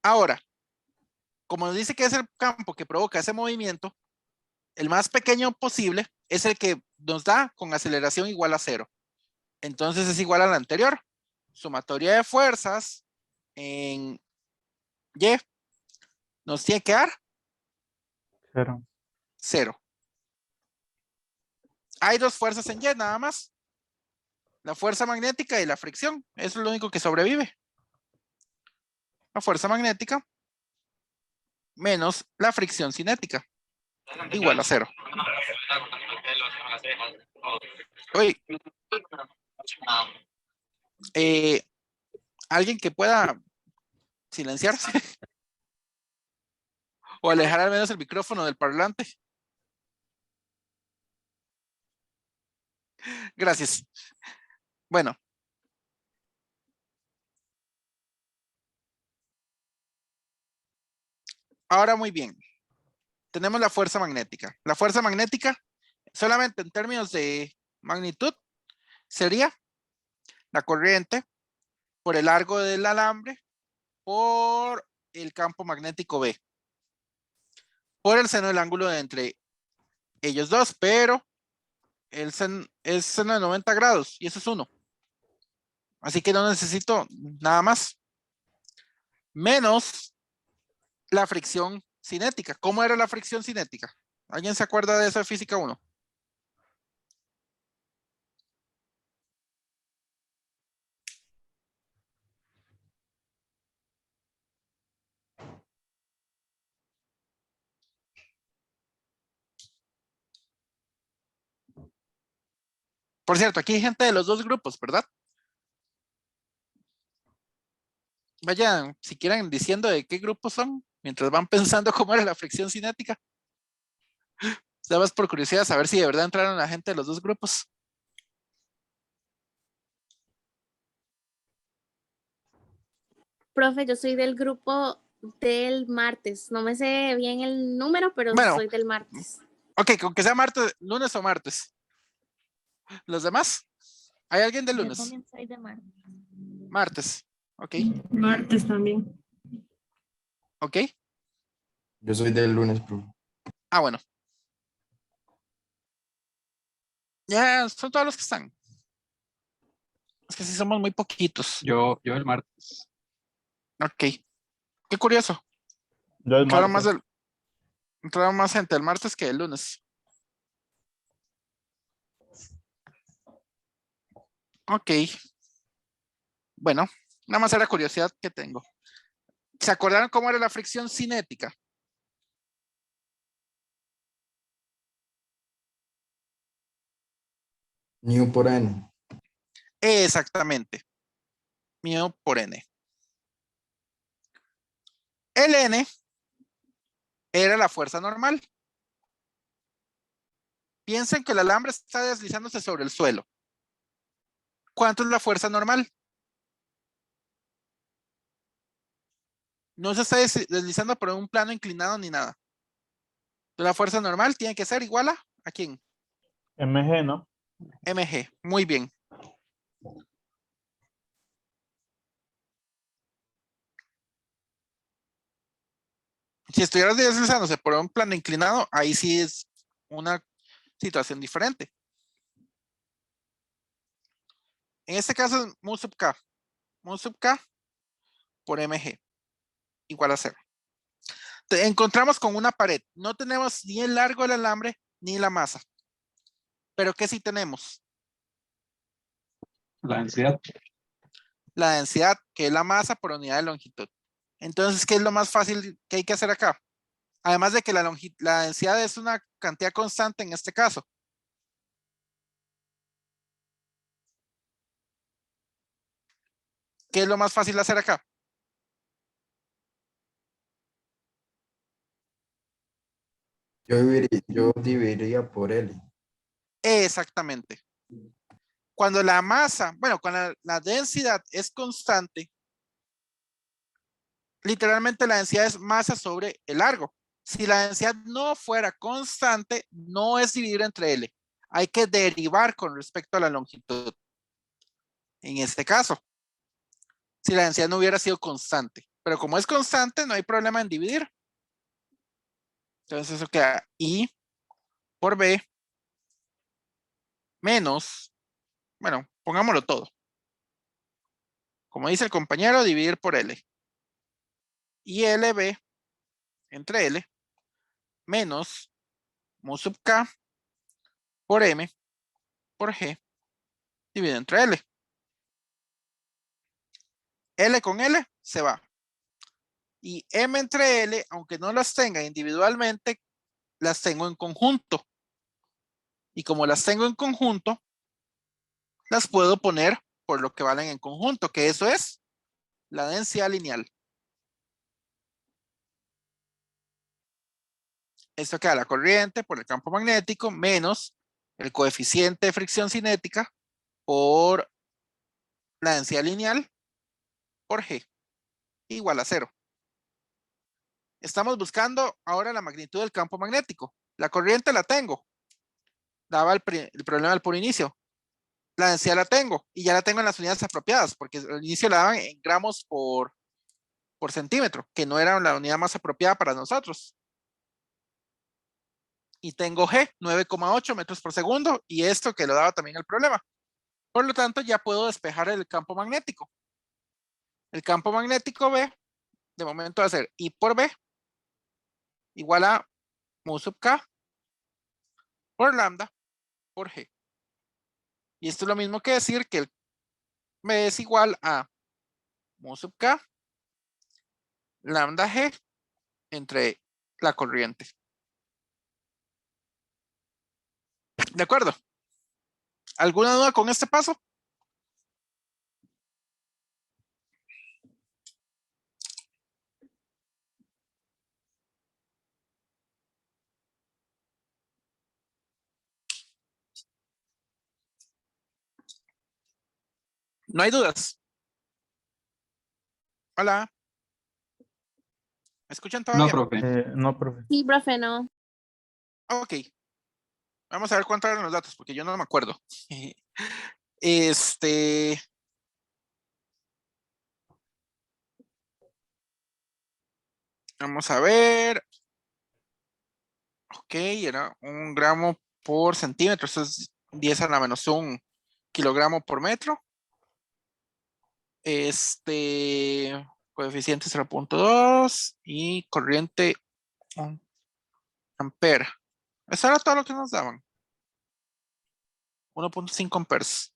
Ahora, como nos dice que es el campo que provoca ese movimiento, el más pequeño posible es el que nos da con aceleración igual a 0. Entonces es igual al anterior. Sumatoria de fuerzas en Y nos tiene que dar 0. 0. Hay dos fuerzas en Y nada más. La fuerza magnética y la fricción. Eso es lo único que sobrevive. La fuerza magnética menos la fricción cinética. Igual a 0. Uy. Alguien que pueda silenciarse o alejar al menos el micrófono del parlante. Gracias. Bueno. Ahora muy bien. Tenemos la fuerza magnética. La fuerza magnética, solamente en términos de magnitud, sería la corriente por el largo del alambre por el campo magnético B. Por el seno del ángulo de entre ellos dos, pero el es seno de 90 grados y eso es 1. Así que no necesito nada más. Menos la fricción cinética. ¿Cómo era la fricción cinética? ¿Alguien se acuerda de eso de física 1? Por cierto, aquí hay gente de los dos grupos, ¿verdad? Vayan, si quieren, diciendo de qué grupos son, mientras van pensando cómo era la fricción cinética. Nada más por curiosidad, saber si de verdad entraron la gente de los dos grupos. Profe, yo soy del grupo del martes. No me sé bien el número, pero Bueno. soy del martes. Ok, con que sea martes, lunes o martes. ¿Los demás? ¿Hay alguien de lunes? Yo también soy de martes. Martes. Ok. Martes también. Ok. Yo soy del lunes, profe. Ah, bueno. Ya, son todos los que están. Es que sí somos muy poquitos. Yo el martes. Ok. Qué curioso. Yo el Entraron martes. entraron más gente el martes que el lunes. Ok. Bueno, nada más era curiosidad que tengo. ¿Se acordaron cómo era la fricción cinética? New por N. Exactamente. Mío por N. El N era la fuerza normal. Piensen que el alambre está deslizándose sobre el suelo. ¿Cuánto es la fuerza normal? No se está deslizando por un plano inclinado ni nada. La fuerza normal tiene que ser igual ¿a quién? MG, ¿no? Mg. Muy bien. Si estuvieras deslizándose por un plano inclinado, ahí sí es una situación diferente. En este caso es mu sub k. Mu sub k por mg igual a 0. Te encontramos con una pared. No tenemos ni el largo del alambre ni la masa. Pero ¿qué sí tenemos? La densidad. La densidad, que es la masa por unidad de longitud. Entonces, ¿qué es lo más fácil que hay que hacer acá? Además de que la densidad es una cantidad constante en este caso. ¿Qué es lo más fácil de hacer acá? Yo dividiría por L. Exactamente. Cuando la masa, bueno, cuando la densidad es constante, literalmente la densidad es masa sobre el largo. Si la densidad no fuera constante, no es dividir entre L. Hay que derivar con respecto a la longitud. En este caso, si la densidad no hubiera sido constante. Pero como es constante, no hay problema en dividir. Entonces eso queda I por B menos, bueno, pongámoslo todo. Como dice el compañero, dividir por L. Y LB entre L menos mu sub K por M por G dividido entre L. L con L se va. Y M entre L, aunque no las tenga individualmente, las tengo en conjunto. Y como las tengo en conjunto, las puedo poner por lo que valen en conjunto, que eso es la densidad lineal. Esto queda la corriente por el campo magnético menos el coeficiente de fricción cinética por la densidad lineal por G igual a 0. Estamos buscando ahora la magnitud del campo magnético. La corriente la tengo. Daba el problema del puro inicio. La densidad la tengo y ya la tengo en las unidades apropiadas porque al inicio la daban en gramos por centímetro, que no era la unidad más apropiada para nosotros. Y tengo G, 9,8 metros por segundo, y esto que lo daba también el problema. Por lo tanto, ya puedo despejar el campo magnético. El campo magnético B, de momento va a ser I por B, igual a mu sub K por lambda por G. Y esto es lo mismo que decir que el B es igual a mu sub K lambda G entre la corriente. ¿De acuerdo? ¿Alguna duda con este paso? No hay dudas. Hola. ¿Me escuchan No, todavía? profe. No, profe. Sí, profe, no. Ok. Vamos a ver cuánto eran los datos, porque yo no me acuerdo. Vamos a ver. Ok, era 1 gramo por centímetro. Eso es 10 a la menos 1 kilogramo por metro. Coeficiente 0.2 y corriente 1 ampere. Eso era todo lo que nos daban. 1.5 amperes.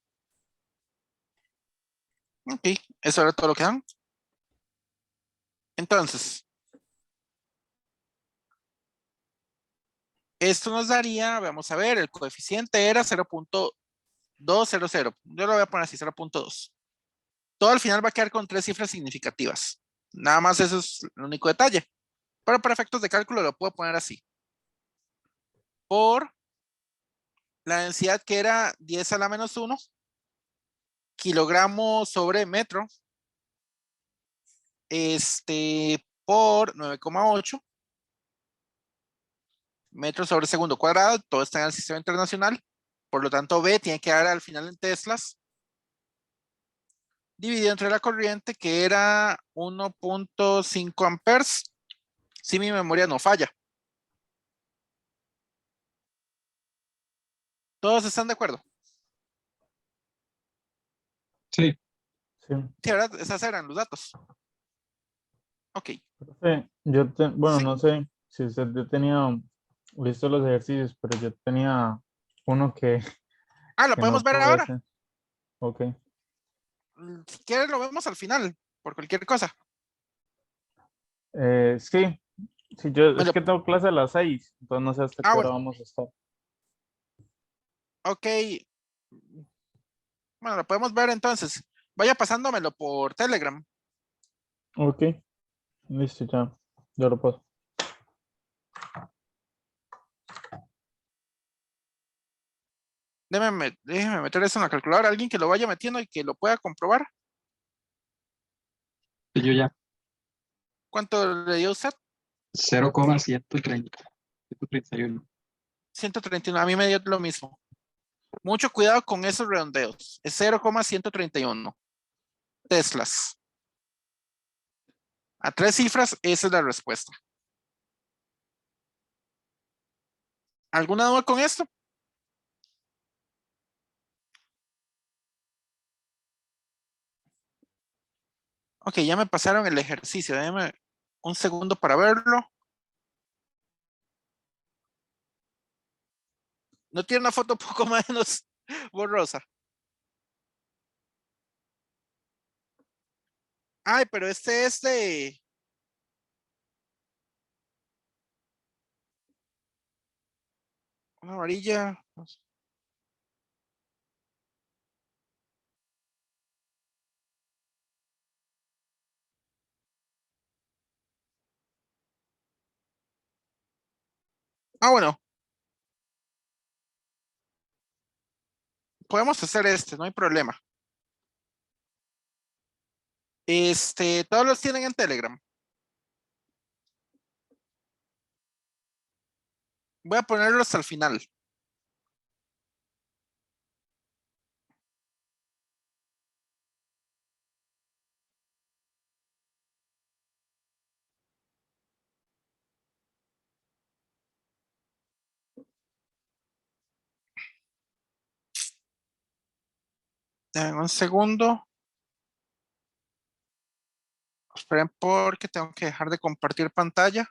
Ok, eso era todo lo que dan. Entonces, esto nos daría, vamos a ver, el coeficiente era 0.200. Yo lo voy a poner así, 0.2. Todo al final va a quedar con 3 cifras significativas. Nada más eso es el único detalle. Pero para efectos de cálculo lo puedo poner así. Por la densidad que era 10 a la menos 1 kilogramos sobre metro. Por 9,8 metros sobre segundo cuadrado. Todo está en el sistema internacional. Por lo tanto, B tiene que dar al final en teslas. Dividido entre la corriente, que era 1.5 amperes. Si mi memoria no falla. ¿Todos están de acuerdo? Sí. Sí. Sí, ¿verdad? Esos eran los datos. Ok. Profe, bueno, Sí. no sé si usted ya tenía listos los ejercicios, pero yo tenía uno que, Lo que podemos no ver pude ahora. hacer. Ok. Si quieres lo vemos al final, por cualquier cosa. Sí, yo Me es lo- que tengo clase a las 6, entonces no sé hasta qué hora Bueno, vamos a estar. ok. Bueno, lo podemos ver entonces. Vaya pasándomelo por Telegram. Ok, listo, ya lo paso. Déjeme meter eso en la calculadora. Alguien que lo vaya metiendo y que lo pueda comprobar. Yo ya. ¿Cuánto le dio usted? 0,130. 131. 131. A mí me dio lo mismo. Mucho cuidado con esos redondeos. Es 0,131 teslas. A 3 cifras, esa es la respuesta. ¿Alguna duda con esto? Ok, ya me pasaron el ejercicio. Déjame un segundo para verlo. ¿No tiene una foto un poco menos borrosa? Ay, pero este es de... Una varilla. Ah, bueno. Podemos hacer este, no hay problema. Todos los tienen en Telegram. Voy a ponerlos al final. En un segundo. Esperen porque tengo que dejar de compartir pantalla.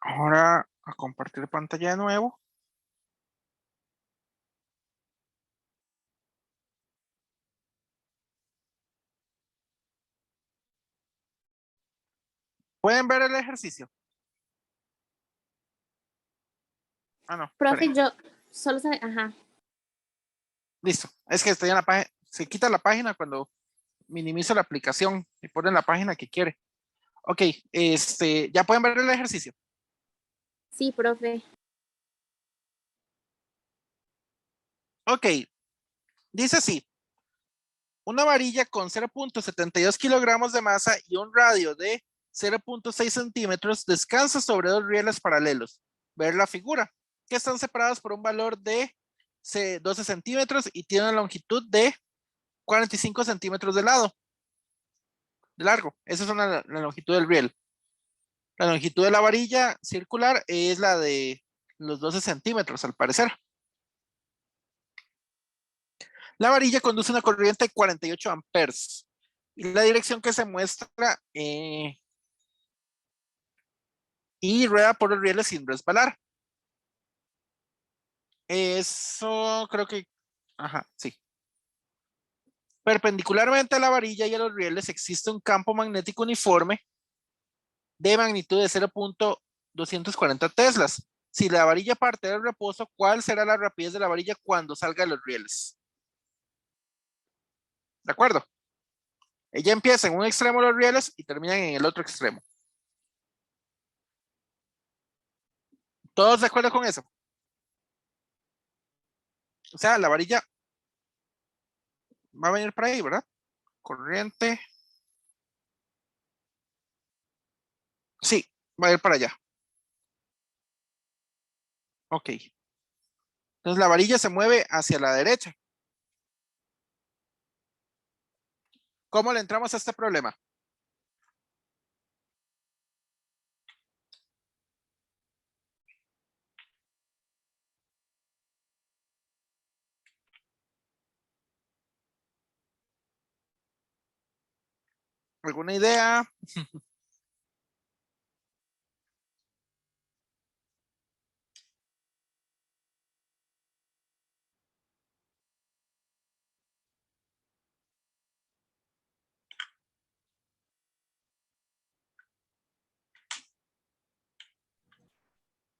Ahora a compartir pantalla de nuevo. ¿Pueden ver el ejercicio? Ah, no. Profe, Esperen. yo solo sabe, ajá. Listo. Es que estoy en la página. Se quita la página cuando minimizo la aplicación y pone la página que quiere. Ok, ya pueden ver el ejercicio. Sí, profe. Ok, dice así. Una varilla con 0,72 kilogramos de masa y un radio de 0,6 centímetros descansa sobre dos rieles paralelos. Ver la figura, que están separados por un valor de 12 centímetros y tienen una longitud de 45 centímetros de largo. Esa es la longitud del riel. La longitud de la varilla circular es la de los 12 centímetros, al parecer. La varilla conduce una corriente de 48 amperes. Y la dirección que se muestra y rueda por los rieles sin resbalar. Eso creo que, ajá, sí. Perpendicularmente a la varilla y a los rieles existe un campo magnético uniforme de magnitud de 0,240 teslas. Si la varilla parte del reposo, ¿cuál será la rapidez de la varilla cuando salga de los rieles? ¿De acuerdo? Ella empieza en un extremo de los rieles y termina en el otro extremo. ¿Todos de acuerdo con eso? O sea, la varilla va a venir por ahí, ¿verdad? corriente. Sí, va a ir para allá. Ok. Entonces la varilla se mueve hacia la derecha. ¿Cómo le entramos a este problema? ¿Alguna idea?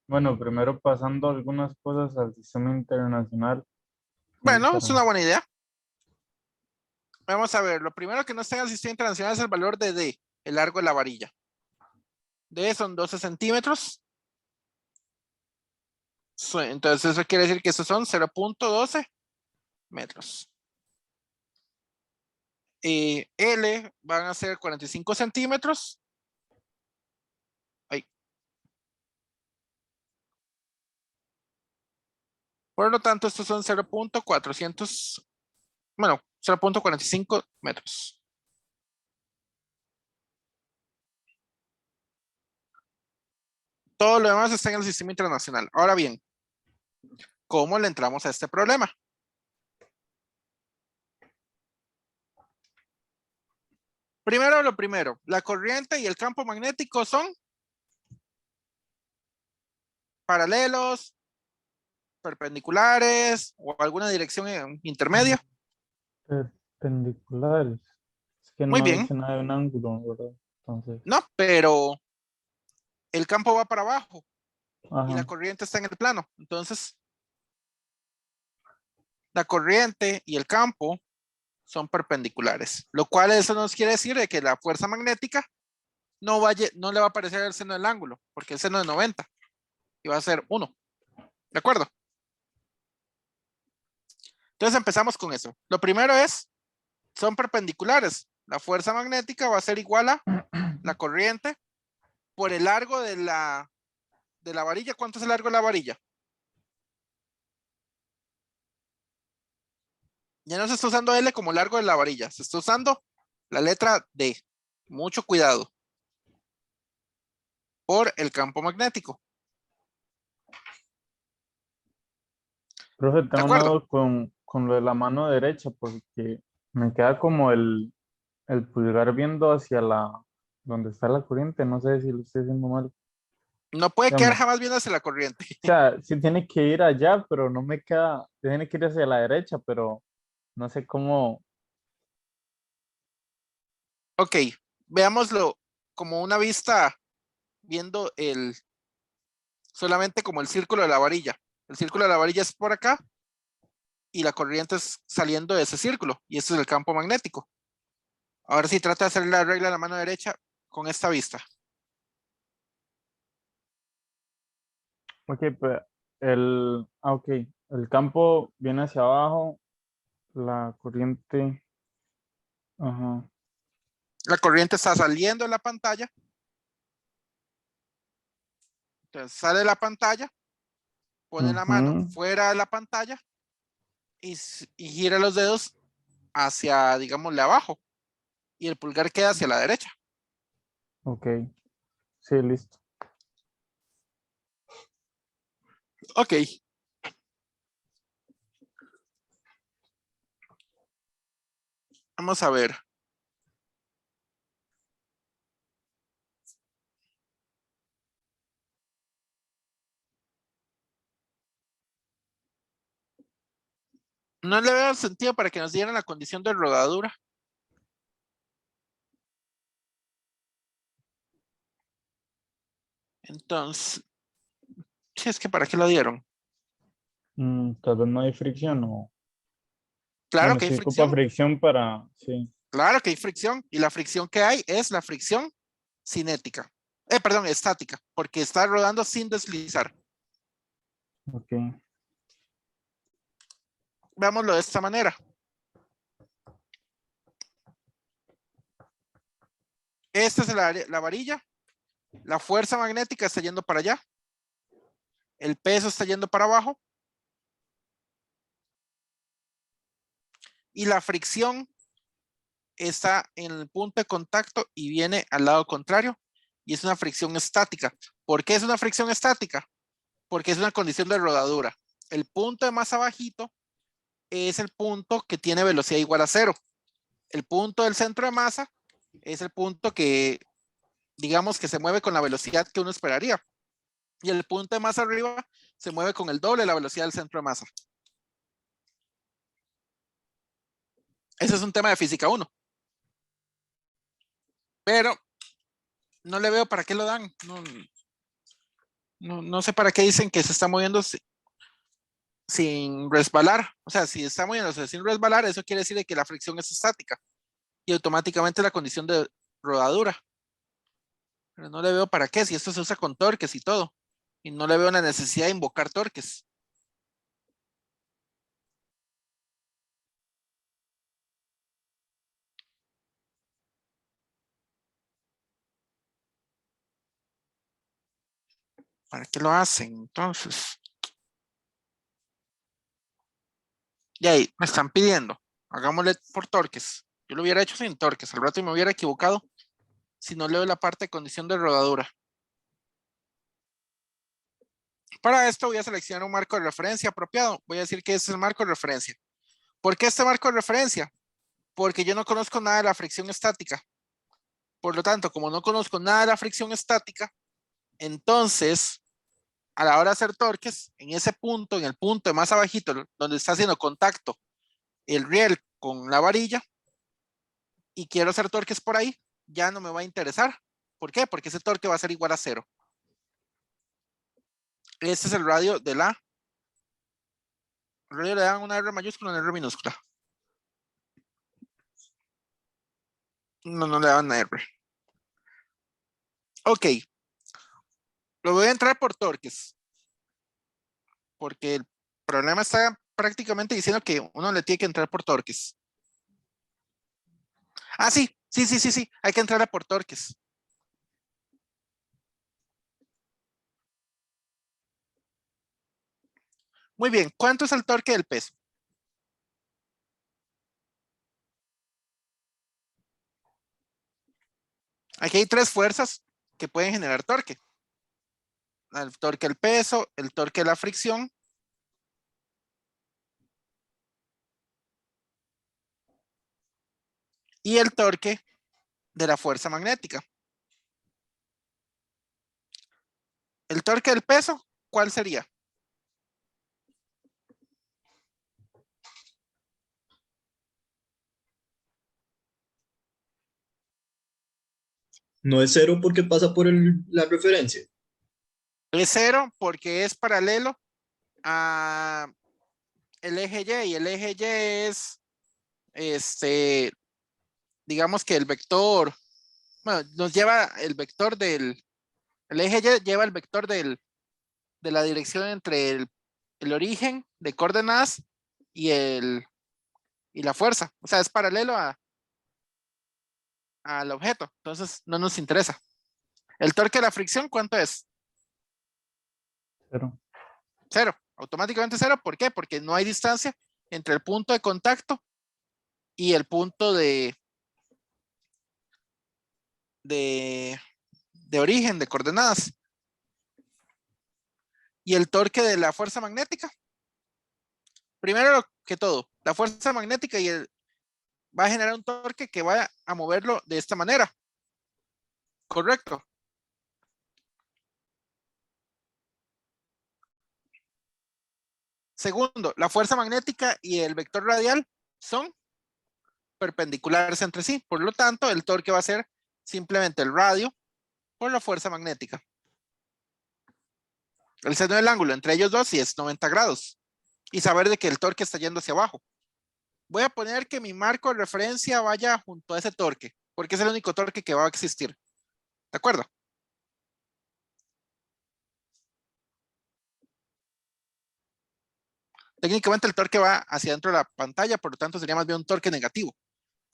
Bueno, primero pasando algunas cosas al sistema internacional. Bueno, es una buena idea. Vamos a ver, lo primero que no está en el sistema internacional es el valor de D, el largo de la varilla. D son 12 centímetros. Entonces eso quiere decir que esos son 0.12 metros. L van a ser 45 centímetros. Ahí. Por lo tanto, estos son 0.400, bueno, 0.45 metros. Todo lo demás está en el sistema internacional. Ahora bien, ¿cómo le entramos a este problema? Primero lo primero, la corriente y el campo magnético son paralelos, perpendiculares o alguna dirección intermedia. Perpendiculares. Es que Muy no bien. dice nada de un ángulo, ¿verdad? Entonces, No, pero el campo va para abajo y la ajá. corriente está en el plano. Entonces, la corriente y el campo son perpendiculares, lo cual eso nos quiere decir de que la fuerza magnética no le va a aparecer el seno del ángulo, porque el seno de 90 y va a ser 1. ¿De acuerdo? Entonces empezamos con eso. Lo primero es, son perpendiculares. La fuerza magnética va a ser igual a la corriente por el largo de la varilla. ¿Cuánto es el largo de la varilla? Ya no se está usando L como largo de la varilla, se está usando la letra D. Mucho cuidado. Por el campo magnético. Profe, ¿De tengo una acuerdo? duda con lo de la mano derecha, porque me queda como el pulgar viendo hacia donde está la corriente. No sé si lo estoy haciendo mal. No puede quedar Digamos, jamás viendo hacia la corriente. o sea, sí tiene que ir allá, pero no me queda, tiene que ir hacia la derecha, pero no sé cómo. Ok, veámoslo como una vista viendo solamente como el círculo de la varilla. El círculo de la varilla es por acá y la corriente es saliendo de ese círculo y este es el campo magnético. Ahora sí trata de hacer la regla de la mano derecha con esta vista. Ok, pues ok, el campo viene hacia abajo, la corriente, ajá, La corriente está saliendo de la pantalla. Entonces sale de la pantalla, pone la mano ujú, fuera de la pantalla y gira los dedos hacia, digámosle, abajo. Y el pulgar queda hacia la derecha. ok, sí, listo. Ok. Vamos a ver. No le veo sentido para que nos dieran la condición de rodadura. Entonces, sí, es que ¿para qué lo dieron? Tal vez no hay fricción o, Claro bueno, que hay sí ocupa fricción. fricción para, sí, Claro que hay fricción. Y la fricción que hay es la fricción cinética. Perdón, estática, porque está rodando sin deslizar. ok. Veámoslo de esta manera. Esta es la varilla. La fuerza magnética está yendo para allá. El peso está yendo para abajo. Y la fricción está en el punto de contacto y viene al lado contrario. Y es una fricción estática. ¿Por qué es una fricción estática? Porque es una condición de rodadura. El punto de más abajito es el punto que tiene velocidad igual a 0. El punto del centro de masa es el punto que, digamos, que se mueve con la velocidad que uno esperaría. Y el punto de más arriba se mueve con el doble de la velocidad del centro de masa. Ese es un tema de física 1. Pero no le veo para qué lo dan. No sé para qué dicen que se está moviendo sin resbalar. O sea, si está moviéndose sin resbalar, eso quiere decir que la fricción es estática. Y automáticamente la condición de rodadura. Pero no le veo para qué, si esto se usa con torques y todo. Y no le veo la necesidad de invocar torques. ¿Para qué lo hacen entonces? Y ahí me están pidiendo, hagámosle por torques. Yo lo hubiera hecho sin torques, al rato me hubiera equivocado si no leo la parte de condición de rodadura. Para esto voy a seleccionar un marco de referencia apropiado. Voy a decir que este es el marco de referencia. ¿Por qué este marco de referencia? Porque yo no conozco nada de la fricción estática. Por lo tanto, como no conozco nada de la fricción estática, entonces, a la hora de hacer torques, en ese punto, en el punto de más abajito, donde está haciendo contacto el riel con la varilla, y quiero hacer torques por ahí, ya no me va a interesar. ¿Por qué? Porque ese torque va a ser igual a 0. Este es el radio de la... El radio le dan una R mayúscula y una R minúscula. No le dan una R. Ok. Lo voy a entrar por torques. Porque el problema está prácticamente diciendo que uno le tiene que entrar por torques. Ah, sí. Sí. Hay que entrar por torques. Muy bien. ¿Cuánto es el torque del peso? Aquí hay 3 fuerzas que pueden generar torque. El torque del peso, el torque de la fricción y el torque de la fuerza magnética. El torque del peso, ¿cuál sería? No es cero porque pasa por la referencia. Es 0 porque es paralelo a el eje Y, y el eje Y es, digamos que el vector, bueno, nos lleva el vector el eje Y lleva el vector de la dirección entre el origen de coordenadas y la fuerza. O sea, es paralelo al objeto. Entonces, no nos interesa. El torque de la fricción, ¿cuánto es? 0. 0. Automáticamente 0. ¿Por qué? Porque no hay distancia entre el punto de contacto y el punto de origen, de coordenadas. Y el torque de la fuerza magnética. Primero que todo, la fuerza magnética va a generar un torque que va a moverlo de esta manera. Correcto. Segundo, la fuerza magnética y el vector radial son perpendiculares entre sí. Por lo tanto, el torque va a ser simplemente el radio por la fuerza magnética. El seno del ángulo entre ellos dos sí es 90 grados. Y saber de que el torque está yendo hacia abajo. Voy a poner que mi marco de referencia vaya junto a ese torque, porque es el único torque que va a existir. ¿De acuerdo? Técnicamente el torque va hacia dentro de la pantalla, por lo tanto sería más bien un torque negativo.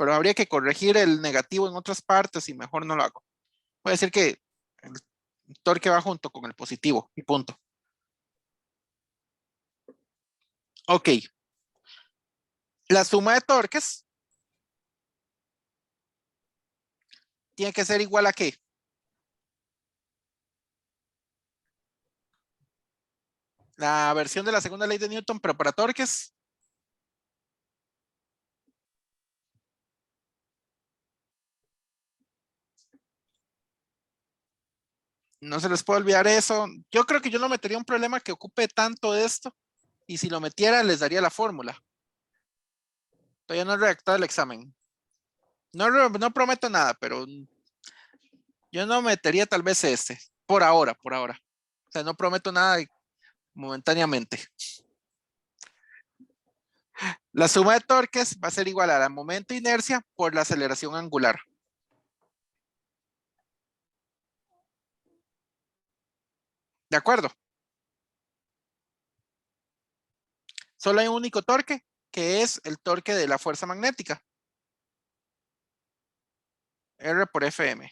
pero habría que corregir el negativo en otras partes y mejor no lo hago. Voy a decir que el torque va junto con el positivo y punto. Ok. La suma de torques tiene que ser igual a ¿qué? La versión de la segunda ley de Newton, pero para torques. No se les puede olvidar eso. Yo creo que yo no metería un problema que ocupe tanto esto. Y si lo metiera, les daría la fórmula. Todavía no he redactado el examen. No prometo nada, pero yo no metería tal vez este. Por ahora, por ahora. O sea, no prometo nada momentáneamente. La suma de torques va a ser igual a la momento de inercia por la aceleración angular. ¿De acuerdo? Solo hay un único torque, que es el torque de la fuerza magnética. R por Fm.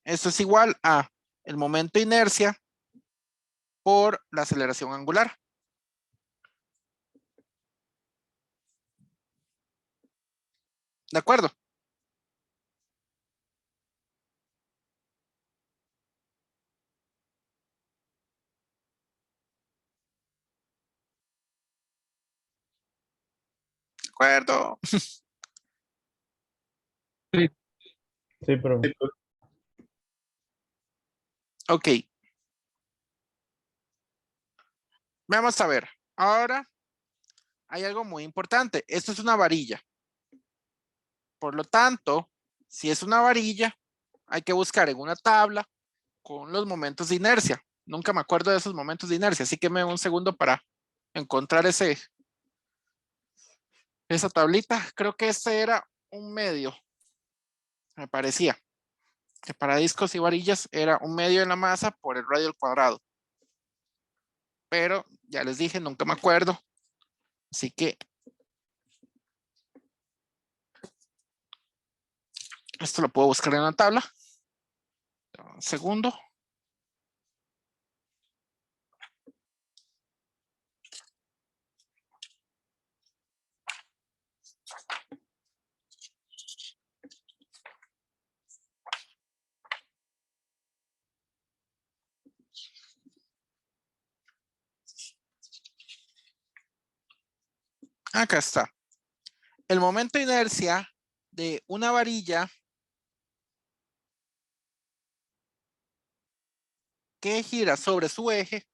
Esto es igual a el momento de inercia por la aceleración angular. ¿De acuerdo? ¿De acuerdo? Sí, pero Ok. Vamos a ver. Ahora hay algo muy importante. Esto es una varilla. Por lo tanto, si es una varilla, hay que buscar en una tabla con los momentos de inercia. Nunca me acuerdo de esos momentos de inercia, así que me da un segundo para encontrar esa tablita. Creo que este era un medio. Me parecía que para discos y varillas era un medio de la masa por el radio al cuadrado. Pero ya les dije, nunca me acuerdo. Así que esto lo puedo buscar en la tabla. Un segundo. Acá está. El momento de inercia de una varilla que gira sobre su eje,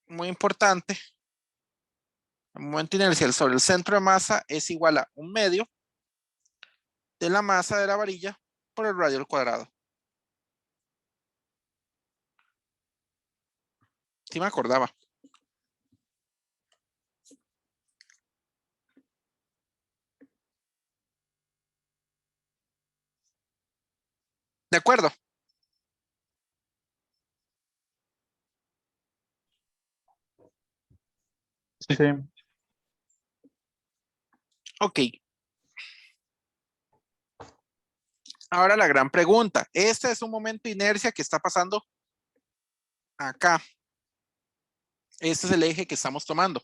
muy importante, el momento inercial sobre el centro de masa es igual a un medio de la masa de la varilla por el radio al cuadrado. Sí me acordaba. ¿De acuerdo? sí. Ok. Ahora la gran pregunta. Este es un momento de inercia que está pasando acá. Este es el eje que estamos tomando.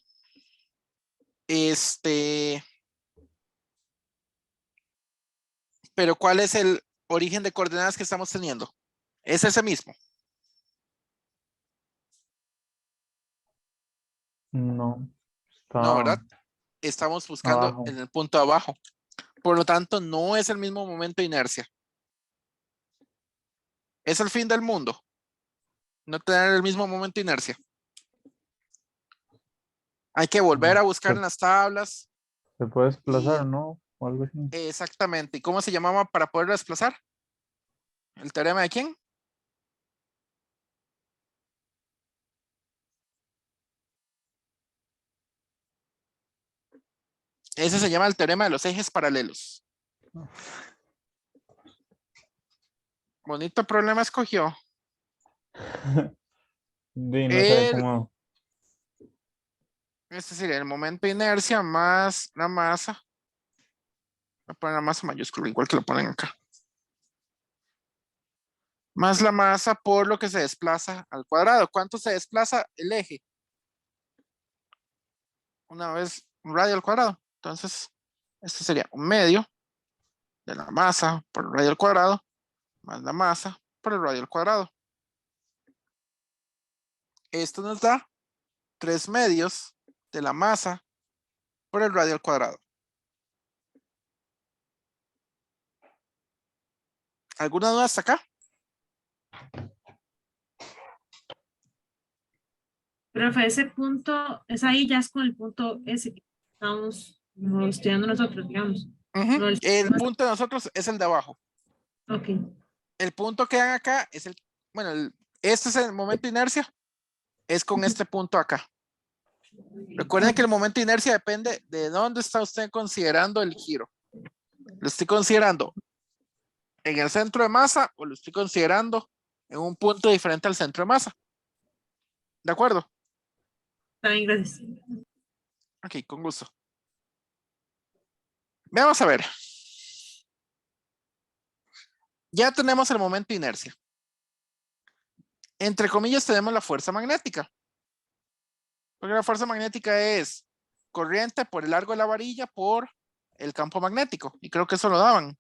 Pero ¿cuál es el origen de coordenadas que estamos teniendo? Es ese mismo. No, No, está ¿verdad? Estamos buscando abajo. en el punto de abajo. Por lo tanto, no es el mismo momento de inercia. Es el fin del mundo no tener el mismo momento de inercia. Hay que volver a buscar Se, en las tablas. se puede desplazar, Y ¿no? O algo así. exactamente. ¿Y cómo se llamaba para poder desplazar? ¿El teorema de quién? Ese se llama el teorema de los ejes paralelos. Bonito problema escogió. No sé El, cómo. Este sería el momento de inercia más la masa. Voy a poner la masa mayúscula, igual que lo ponen acá. Más la masa por lo que se desplaza al cuadrado. ¿Cuánto se desplaza el eje? Una vez un radio al cuadrado. Entonces, este sería un medio de la masa por el radio al cuadrado, más la masa por el radio al cuadrado. Esto nos da 3 medios de la masa por el radio al cuadrado. ¿Alguna duda hasta acá? Profe, ese punto, es ahí ya es con el punto S que estamos estudiando nosotros, digamos. Ujú. No, El punto de nosotros es el de abajo. Ok, El punto que dan acá es el, bueno, este es el momento de inercia, es con este punto acá. Recuerden que el momento de inercia depende de dónde está usted considerando el giro. ¿Lo estoy considerando en el centro de masa o lo estoy considerando en un punto diferente al centro de masa? ¿De acuerdo? está bien, gracias. Ok, con gusto. Vamos a ver. Ya tenemos el momento de inercia. Entre comillas tenemos la fuerza magnética. Porque la fuerza magnética es corriente por el largo de la varilla por el campo magnético. Y creo que eso lo daban.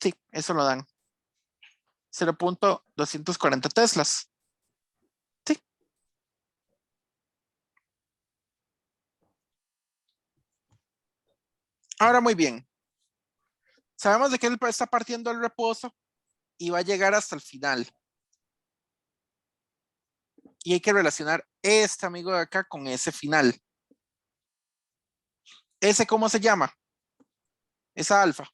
Sí, eso lo dan. 0.240 teslas. Sí. Ahora muy bien. Sabemos de que él está partiendo el reposo y va a llegar hasta el final. Y hay que relacionar este amigo de acá con ese final. ¿Ese cómo se llama? Esa alfa.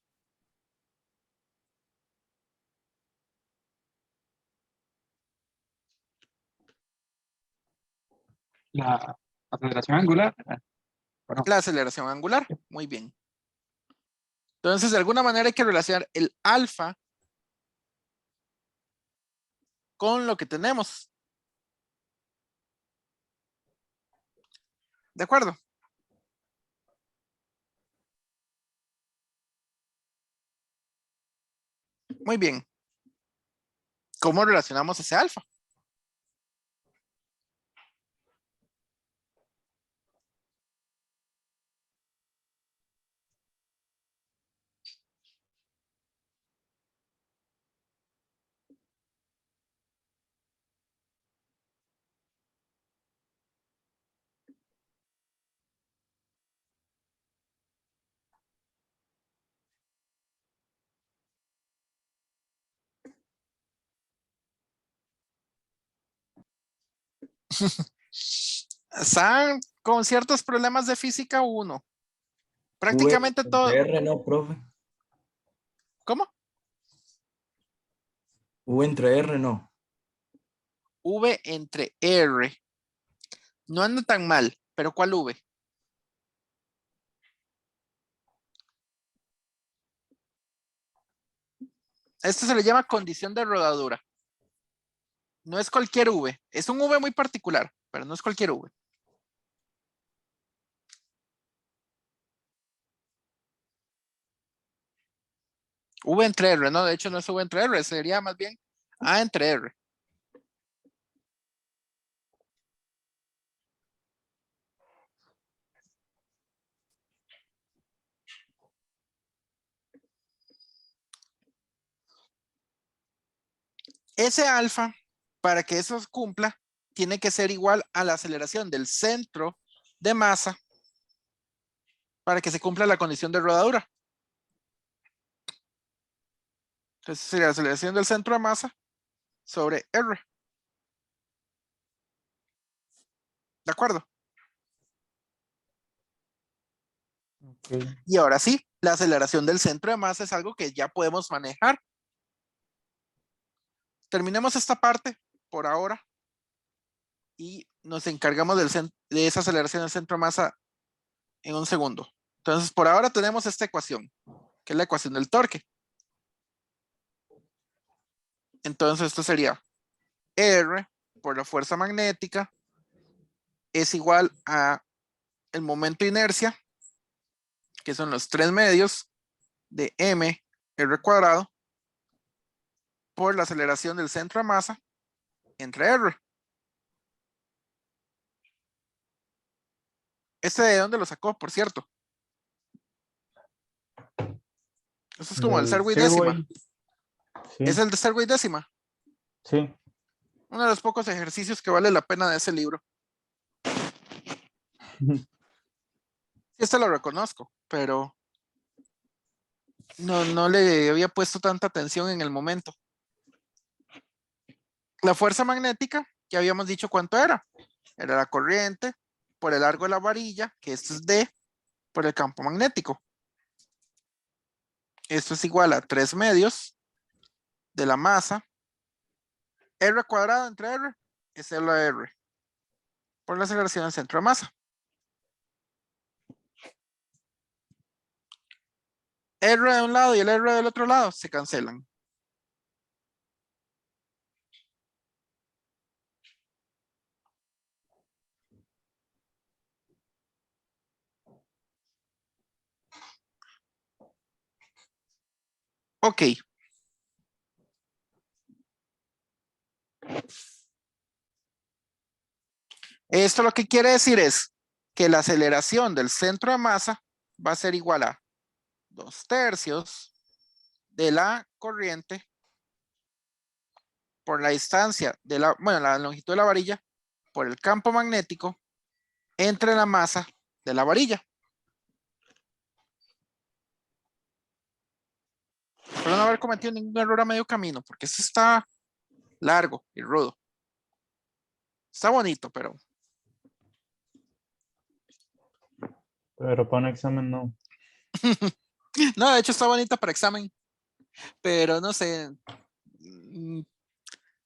La aceleración angular. Bueno, La aceleración angular. Muy bien. Entonces, de alguna manera hay que relacionar el alfa con lo que tenemos. ¿De acuerdo? Muy bien. ¿Cómo relacionamos ese alfa? Están con ciertos problemas de física 1. Prácticamente todo. R no, profe. ¿Cómo? U entre R no. V entre R. No anda tan mal, pero ¿cuál V? Esto se le llama condición de rodadura. No es cualquier V. Es un V muy particular, pero no es cualquier V. V entre R, no, de hecho no es V entre R, sería más bien A entre R. Ese alfa, para que eso cumpla, tiene que ser igual a la aceleración del centro de masa para que se cumpla la condición de rodadura. Entonces sería la aceleración del centro de masa sobre R. ¿De acuerdo? Ok. Y ahora sí, la aceleración del centro de masa es algo que ya podemos manejar. Terminemos esta parte por ahora y nos encargamos de esa aceleración del centro de masa en un segundo. Entonces, por ahora tenemos esta ecuación, que es la ecuación del torque. Entonces, esto sería R por la fuerza magnética es igual a el momento de inercia, que son los 3 medios de m r cuadrado por la aceleración del centro de masa entre r. ¿Este de dónde lo sacó, por cierto? Eso es como el Del Servo y décima. Segway. Sí, Es el de Servo y décima. sí. Uno de los pocos ejercicios que vale la pena de ese libro. Este lo reconozco, pero no le había puesto tanta atención en el momento. La fuerza magnética, ya habíamos dicho cuánto era. Era la corriente por el largo de la varilla, que esto es D, por el campo magnético. Esto es igual a 3 medios de la masa. R cuadrado entre R es L a R. Por la aceleración del centro de masa. R de un lado y el R del otro lado se cancelan. Ok. Esto lo que quiere decir es que la aceleración del centro de masa va a ser igual a 2/3 de la corriente por la distancia de la longitud de la varilla por el campo magnético entre la masa de la varilla. Espero no haber cometido ningún error a medio camino, porque esto está largo y rudo. Está bonito, pero Pero para un examen no. no, de hecho está bonita para examen, pero no sé.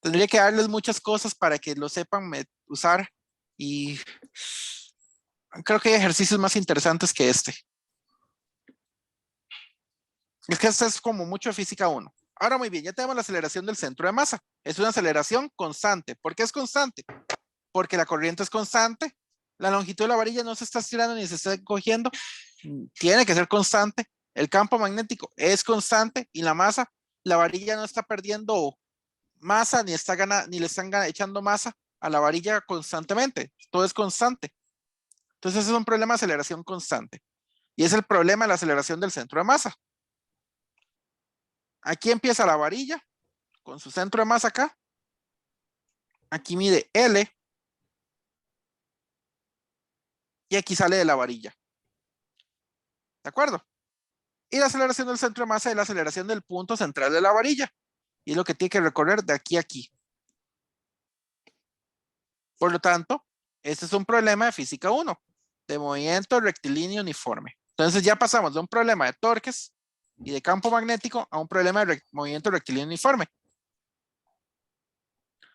Tendría que darles muchas cosas para que lo sepan usar y creo que hay ejercicios más interesantes que este. Es que este es como mucho de física 1. Ahora muy bien, ya tenemos la aceleración del centro de masa. Es una aceleración constante. ¿Por qué es constante? Porque la corriente es constante. La longitud de la varilla no se está estirando ni se está encogiendo. Tiene que ser constante. El campo magnético es constante y la masa, la varilla no está perdiendo masa ni le están echando masa a la varilla constantemente. Todo es constante. Entonces es un problema de aceleración constante. Y es el problema de la aceleración del centro de masa. Aquí empieza la varilla con su centro de masa acá. Aquí mide L. Y aquí sale de la varilla. ¿De acuerdo? Y la aceleración del centro de masa es la aceleración del punto central de la varilla. Y es lo que tiene que recorrer de aquí a aquí. Por lo tanto, este es un problema de física 1, de movimiento rectilíneo uniforme. Entonces ya pasamos de un problema de torques y de campo magnético a un problema de movimiento rectilíneo uniforme.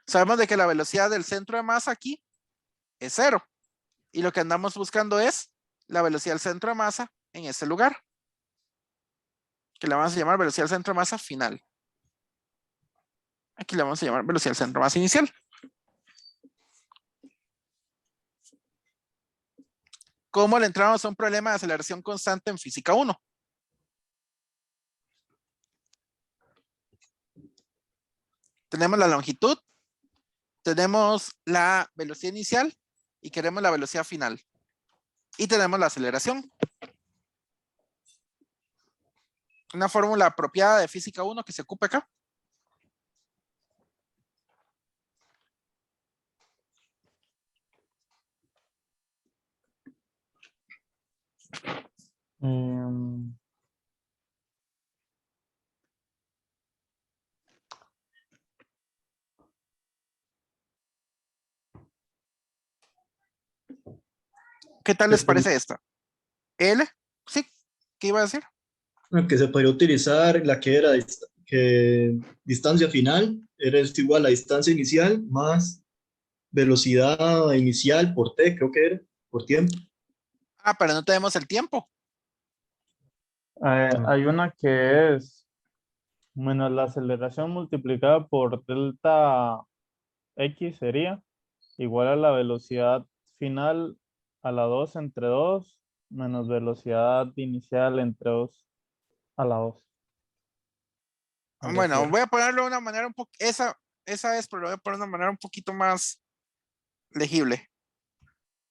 Sabemos de que la velocidad del centro de masa aquí es 0. Y lo que andamos buscando es la velocidad del centro de masa en este lugar. Que le vamos a llamar velocidad del centro de masa final. Aquí le vamos a llamar velocidad del centro de masa inicial. ¿Cómo le entramos a un problema de aceleración constante en física 1? Tenemos la longitud, tenemos la velocidad inicial y queremos la velocidad final. Y tenemos la aceleración. Una fórmula apropiada de física 1 que se ocupe acá. ¿Qué tal les parece esta? ¿L? Sí, ¿qué iba a decir? Que se podría utilizar la que era que distancia final era esto igual a distancia inicial más velocidad inicial por t, creo que era, por tiempo. Ah, pero no tenemos el tiempo. Hay una que es menos la aceleración multiplicada por delta X sería igual a la velocidad final a la 2 entre 2 menos velocidad inicial entre 2 a la 2. Algo así Bueno, era. voy a ponerlo de una manera un poco, esa es, pero lo voy a poner de una manera un poquito más legible.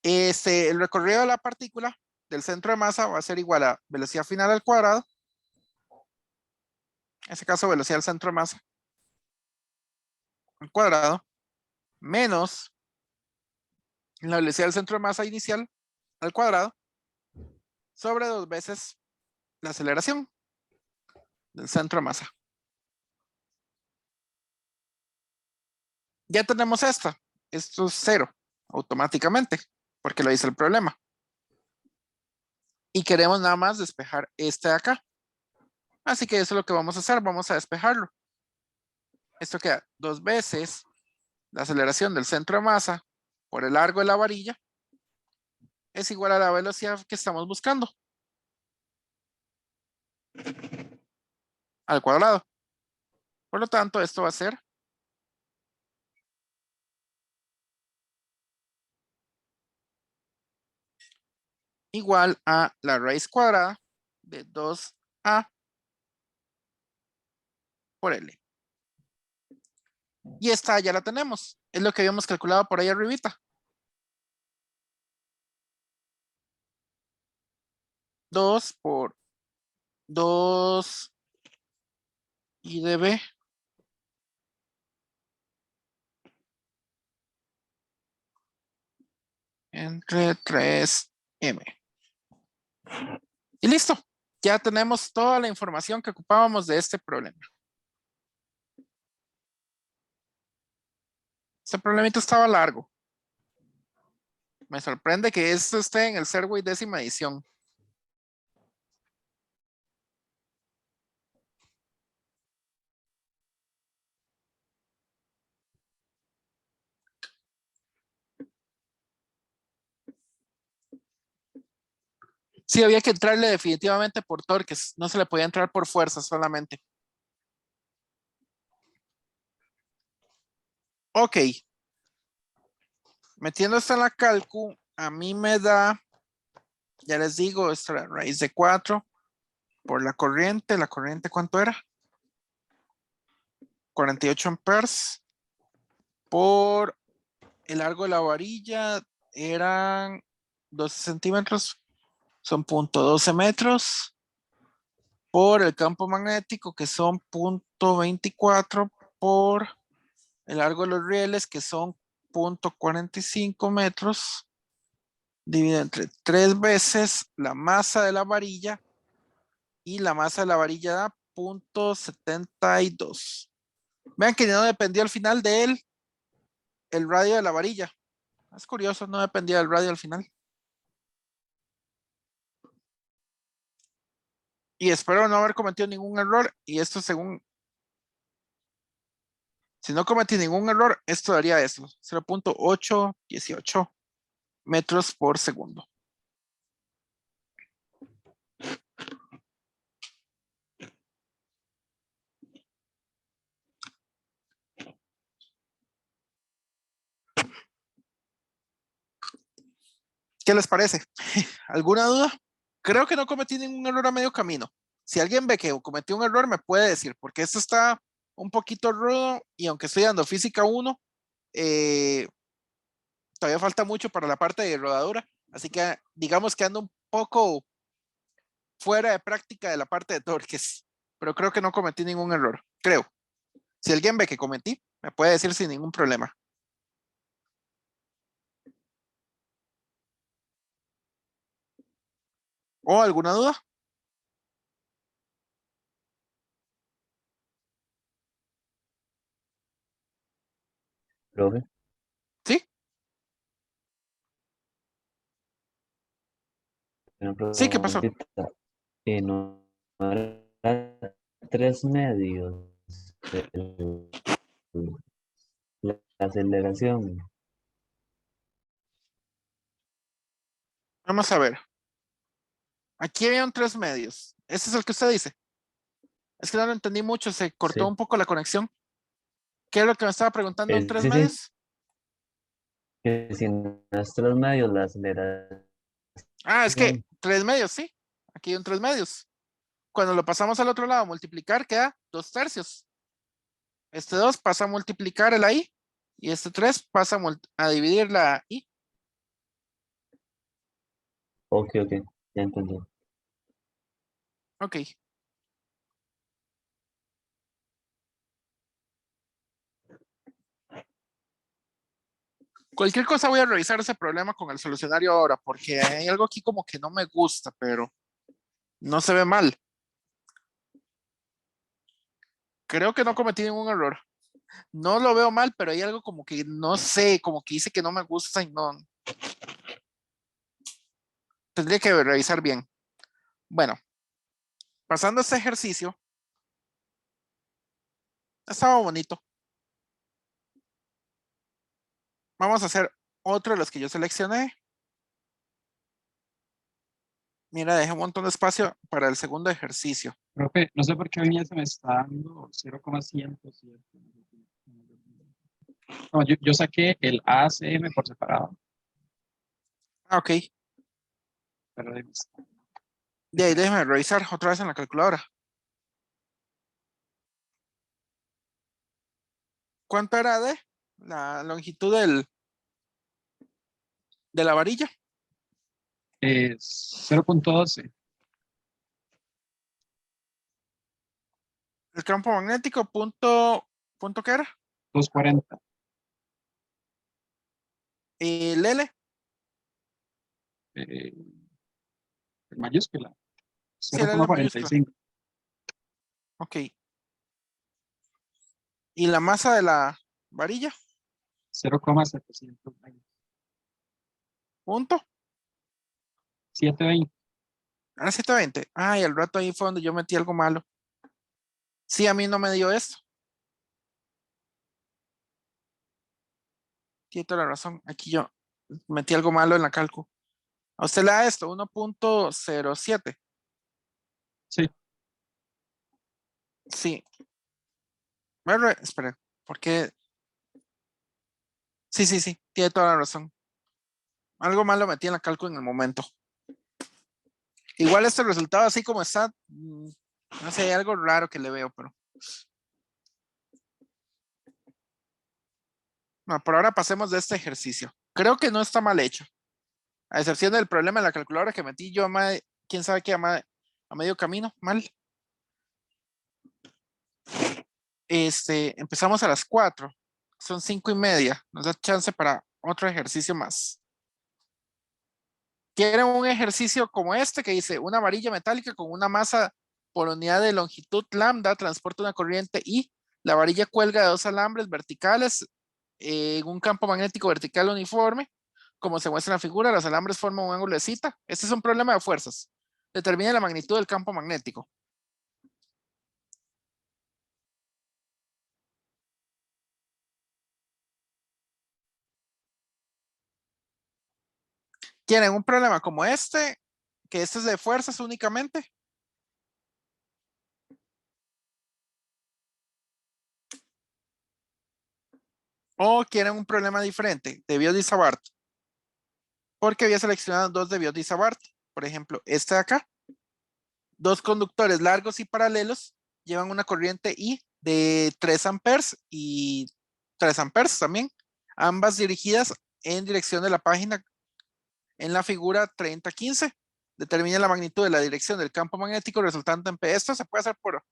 El recorrido de la partícula del centro de masa va a ser igual a velocidad final al cuadrado. En este caso, velocidad del centro de masa al cuadrado menos la velocidad del centro de masa inicial al cuadrado sobre 2 veces la aceleración del centro de masa. Ya tenemos esta. Esto es 0 automáticamente porque lo dice el problema. Y queremos nada más despejar este de acá. Así que eso es lo que vamos a hacer. Vamos a despejarlo. Esto queda 2 veces la aceleración del centro de masa por el largo de la varilla es igual a la velocidad que estamos buscando al cuadrado. Por lo tanto, esto va a ser igual a la raíz cuadrada de 2a por L. Y esta ya la tenemos. Es lo que habíamos calculado por ahí arribita. 2 por 2 y de B entre 3M. Y listo. Ya tenemos toda la información que ocupábamos de este problema. Este problemita estaba largo. Me sorprende que esto esté en el Serway 10ª edición. Sí, había que entrarle definitivamente por torques. No se le podía entrar por fuerza solamente. Ok. Metiendo esto en la calcu, a mí me da, ya les digo, esto era raíz de 4 por la corriente. ¿La corriente cuánto era? 48 amperes. Por el largo de la varilla eran 12 centímetros. Son 0.12 metros. Por el campo magnético, que son 0.24. Por el largo de los rieles, que son 0.45 metros, dividido entre 3 veces la masa de la varilla, y la masa de la varilla da 0.72. Vean que no dependía al final de él el radio de la varilla. Es curioso, no dependía del radio al final. Y espero no haber cometido ningún error, y esto según... Si no cometí ningún error, esto daría eso, 0.818 metros por segundo. ¿Qué les parece? ¿Alguna duda? Creo que no cometí ningún error a medio camino. Si alguien ve que cometí un error, me puede decir, porque esto está un poquito rudo, y aunque estoy dando física 1, todavía falta mucho para la parte de rodadura, así que digamos que ando un poco fuera de práctica de la parte de torques, pero creo que no cometí ningún error, creo. Si alguien ve que cometí, me puede decir sin ningún problema. ¿O alguna duda? Profe, ¿Sí? una Sí, ¿qué pasó? preguntita. No era 3 medios la aceleración. Vamos a ver. Aquí habían 3 medios. ¿Ese es el que usted dice? Es que no lo entendí mucho, se cortó Sí, un poco la conexión. ¿Qué es lo que me estaba preguntando en 3 sí, sí. medios? Que si no es 3 medios, la aceleración. Ah, es que 3 medios, sí. Aquí hay un 3 medios. Cuando lo pasamos al otro lado, multiplicar, queda 2/3. Este 2 pasa a multiplicar el I y este 3 pasa a dividir la I. Ok, ya entendí. Ok. Cualquier cosa voy a revisar ese problema con el solucionario ahora, porque hay algo aquí como que no me gusta, pero no se ve mal. Creo que no cometí ningún error. No lo veo mal, pero hay algo como que no sé, como que dice que no me gusta y no. Tendría que revisar bien. Bueno, pasando a este ejercicio. Estaba bonito. Vamos a hacer otro de los que yo seleccioné. Mira, dejé un montón de espacio para el segundo ejercicio. Profe, no sé por qué a mí se me está dando 0,107. No, yo saqué el ACM por separado, Ah, ok. pero De ahí déjeme revisar otra vez en la calculadora. ¿Cuánto era de la longitud de la varilla? es 0,12. El campo magnético, punto ¿qué era? 240. El L, En mayúscula. sí, el L mayúscula. 0,45. Ok. ¿Y la masa de la varilla? 0,720. Punto. 720. Ah, 720. Ay, al rato ahí fue donde yo metí algo malo. Sí, a mí no me dio esto. Tiene toda la razón. Aquí yo metí algo malo en la cálculo. A usted le da esto, 1.07. Sí. Sí. Esperen, ¿por qué? Sí, tiene toda la razón. Algo malo metí en la cálculo en el momento. Igual este resultado así como está, no sé, hay algo raro que le veo, pero. No, por ahora pasemos de este ejercicio. Creo que no está mal hecho. A excepción del problema de la calculadora que metí yo, quién sabe qué, a medio camino, mal. Empezamos a las 4. Son 5:30. Nos da chance para otro ejercicio más. Quieren un ejercicio como este que dice una varilla metálica con una masa por unidad de longitud lambda transporta una corriente I. La varilla cuelga de 2 alambres verticales en un campo magnético vertical uniforme. Como se muestra en la figura, los alambres forman un ángulo de zeta. Este es un problema de fuerzas. Determina la magnitud del campo magnético. ¿Tienen un problema como este? Que este es de fuerzas únicamente. ¿O quieren un problema diferente de Biot-Savart? Porque había seleccionado 2 de Biot-Savart. Por ejemplo, este de acá. 2 conductores largos y paralelos llevan una corriente I de 3 amperes y 3 amperes también. Ambas dirigidas en dirección de la página en la figura 3015. Determina la magnitud de la dirección del campo magnético resultante en P. Esto se puede hacer por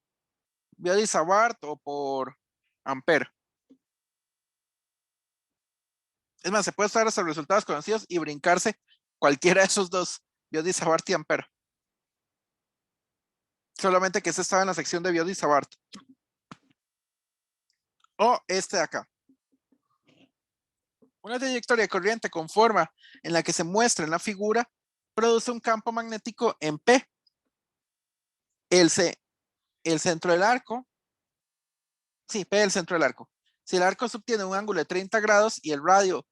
Biot-Savart o por Ampere. Es más, se puede usar hasta resultados conocidos y brincarse cualquiera de esos dos, Biot-Savart y Ampere. Solamente que este estaba en la sección de Biot-Savart. O este de acá. Una trayectoria de corriente con forma en la que se muestra en la figura produce un campo magnético en P. El centro del arco. Sí, P es el centro del arco. Si el arco subtiene un ángulo de 30 grados y el radio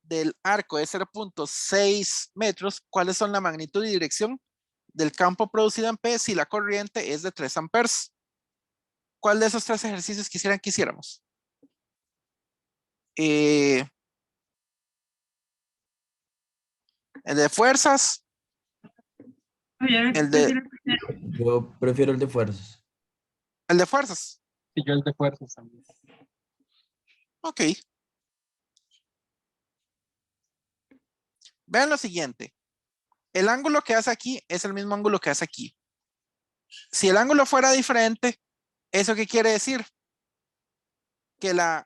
del arco es 0.6 metros, ¿cuáles son la magnitud y dirección del campo producido en P si la corriente es de 3 amperes? ¿Cuál de esos 3 ejercicios quisieran que hiciéramos? El de fuerzas, el de, Yo prefiero el de fuerzas. el de fuerzas. Y yo el de fuerzas también. Ok. Vean lo siguiente. El ángulo que hace aquí es el mismo ángulo que hace aquí. Si el ángulo fuera diferente, ¿eso qué quiere decir? Que la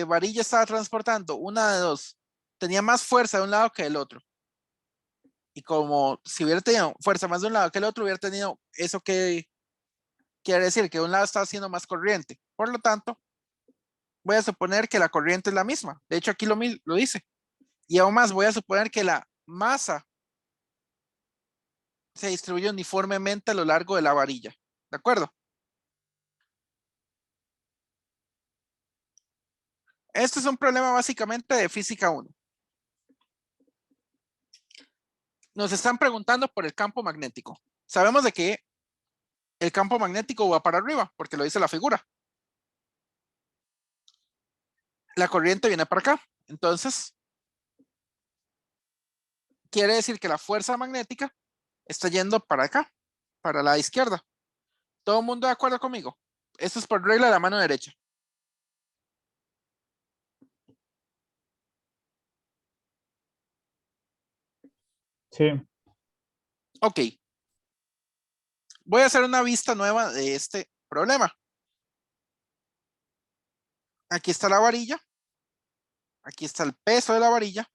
varilla estaba transportando una de dos. Tenía más fuerza de un lado que del otro. Y como si hubiera tenido fuerza más de un lado que el otro, hubiera tenido eso que quiere decir que un lado está haciendo más corriente. Por lo tanto, voy a suponer que la corriente es la misma. De hecho, aquí lo dice. Y aún más, voy a suponer que la masa se distribuye uniformemente a lo largo de la varilla. ¿De acuerdo? Este es un problema básicamente de física 1. Nos están preguntando por el campo magnético. Sabemos de que el campo magnético va para arriba, porque lo dice la figura. La corriente viene para acá. Entonces, quiere decir que la fuerza magnética está yendo para acá, para la izquierda. ¿Todo el mundo de acuerdo conmigo? Esto es por regla de la mano derecha. Sí, Ok. Voy a hacer una vista nueva de este problema. Aquí está la varilla. Aquí está el peso de la varilla.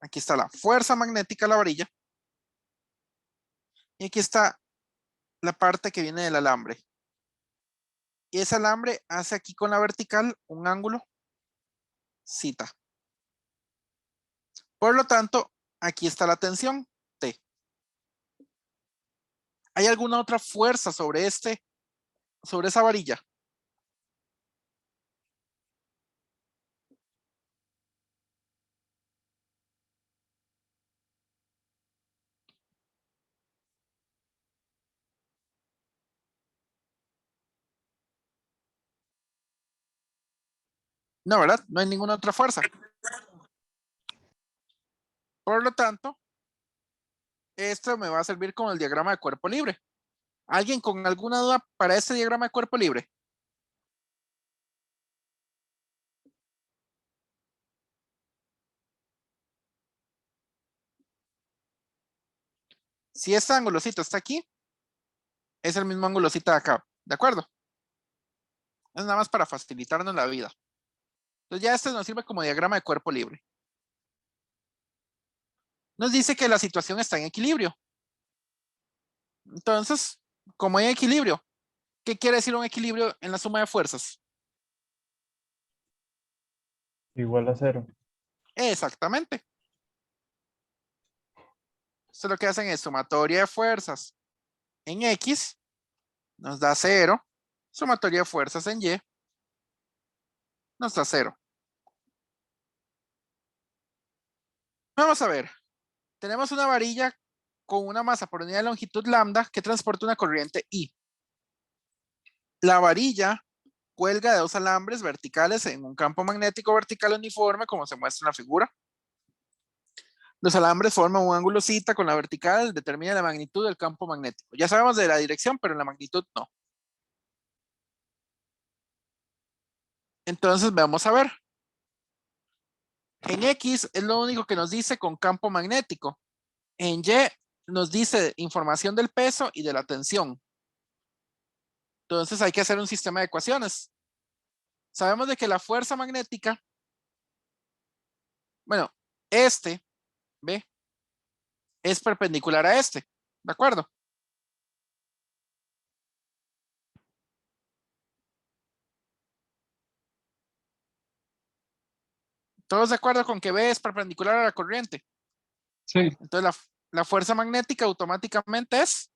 Aquí está la fuerza magnética de la varilla. Y aquí está la parte que viene del alambre. Y ese alambre hace aquí con la vertical un ángulo zeta. Por lo tanto, aquí está la tensión T. ¿Hay alguna otra fuerza sobre esa varilla? No, ¿verdad? No hay ninguna otra fuerza. Por lo tanto, esto me va a servir como el diagrama de cuerpo libre. ¿Alguien con alguna duda para este diagrama de cuerpo libre? Si este angulocito está aquí, es el mismo angulocito de acá. ¿De acuerdo? Es nada más para facilitarnos la vida. Entonces ya este nos sirve como diagrama de cuerpo libre. Nos dice que la situación está en equilibrio. Entonces, como hay equilibrio, ¿qué quiere decir un equilibrio en la suma de fuerzas? igual a 0. Exactamente. Esto lo que hacen es sumatoria de fuerzas en X, nos da 0. Sumatoria de fuerzas en Y, nos da 0. Vamos a ver. Tenemos una varilla con una masa por unidad de longitud lambda que transporta una corriente I. La varilla cuelga de dos alambres verticales en un campo magnético vertical uniforme, como se muestra en la figura. Los alambres forman un ángulo zeta con la vertical, determina la magnitud del campo magnético. Ya sabemos de la dirección, pero la magnitud no. Entonces, vamos a ver. En X es lo único que nos dice con campo magnético. En Y nos dice información del peso y de la tensión. Entonces hay que hacer un sistema de ecuaciones. Sabemos de que la fuerza magnética, bueno, ¿ve? Es perpendicular a ¿de acuerdo? ¿Todos de acuerdo con que B es perpendicular a la corriente? Sí, Entonces la fuerza magnética automáticamente es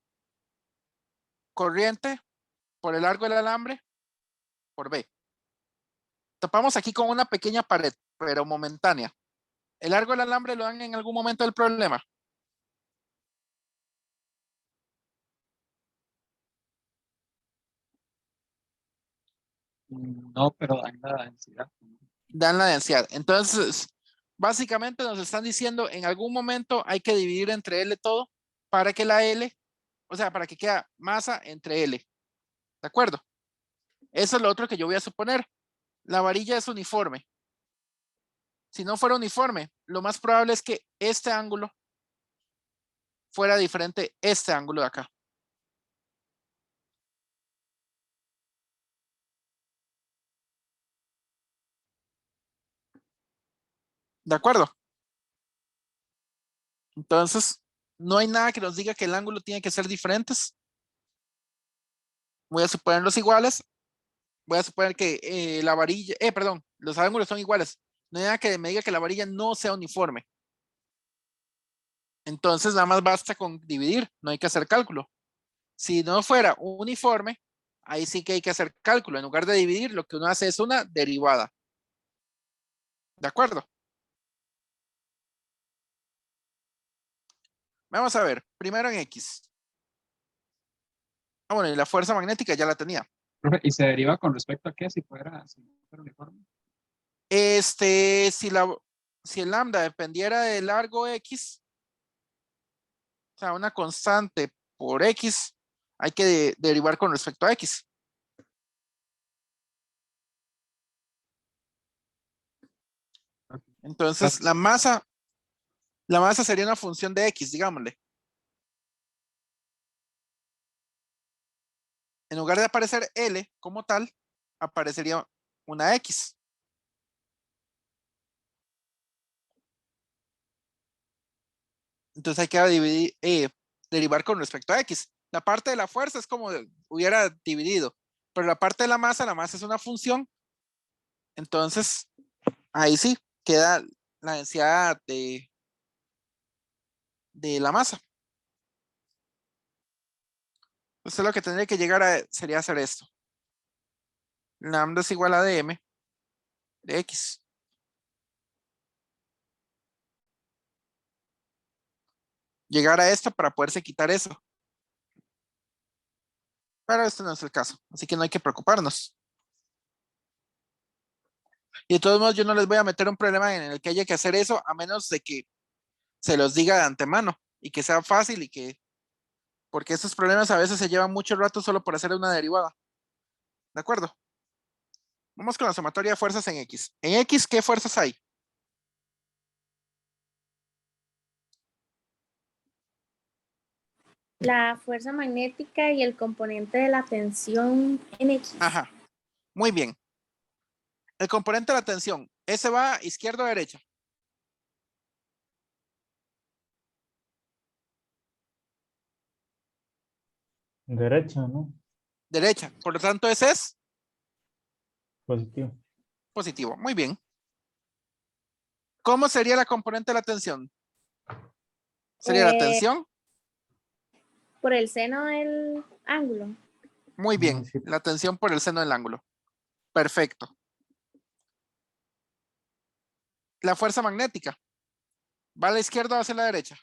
corriente por el largo del alambre por B. Topamos aquí con una pequeña pared, pero momentánea. ¿El largo del alambre lo dan en algún momento del problema? no, pero dan la densidad. Dan la densidad. Entonces, Básicamente nos están diciendo en algún momento hay que dividir entre L todo para que la L, o sea, para que quede masa entre L. ¿De acuerdo? Eso es lo otro que yo voy a suponer. La varilla es uniforme. Si no fuera uniforme, lo más probable es que este ángulo fuera diferente a este ángulo de acá. ¿De acuerdo? Entonces, no hay nada que nos diga que el ángulo tiene que ser diferentes. Voy a suponerlos iguales. Voy a suponer que la varilla, perdón, los ángulos son iguales. No hay nada que me diga que la varilla no sea uniforme. Entonces, nada más basta con dividir, no hay que hacer cálculo. Si no fuera uniforme, ahí sí que hay que hacer cálculo. En lugar de dividir, lo que uno hace es una derivada. ¿De acuerdo? Vamos a ver, primero en X. Ah, bueno, y la fuerza magnética ya la tenía. Profe, ¿y se deriva con respecto a qué si no fuera uniforme? Si el lambda dependiera del largo X, o sea, una constante por X, hay que derivar con respecto a X. Entonces, la masa sería una función de X, digámosle. En lugar de aparecer L como tal, aparecería una X. Entonces hay que derivar con respecto a X. La parte de la fuerza es como hubiera dividido, pero la parte de la masa es una función. Entonces, ahí sí queda la densidad de la masa. Entonces lo que tendría que llegar sería hacer esto. Lambda es igual a dm de X. Llegar a esto para poderse quitar eso. Pero este no es el caso, así que no hay que preocuparnos. Y de todos modos, yo no les voy a meter un problema en el que haya que hacer eso, a menos de que se los diga de antemano y que sea fácil porque estos problemas a veces se llevan mucho rato solo por hacer una derivada. ¿De acuerdo? Vamos con la sumatoria de fuerzas en X. En X, ¿qué fuerzas hay? La fuerza magnética y el componente de la tensión en X. Ajá. Muy bien. El componente de la tensión, ¿ese va izquierda o derecha? Derecha, ¿no? Derecha. Por lo tanto, ese es Positivo. positivo. Muy bien. ¿Cómo sería la componente de la tensión? ¿Sería la tensión? Por el seno del ángulo. Muy bien. Sí. La tensión por el seno del ángulo. Perfecto. La fuerza magnética. ¿Va a la izquierda o hacia la derecha?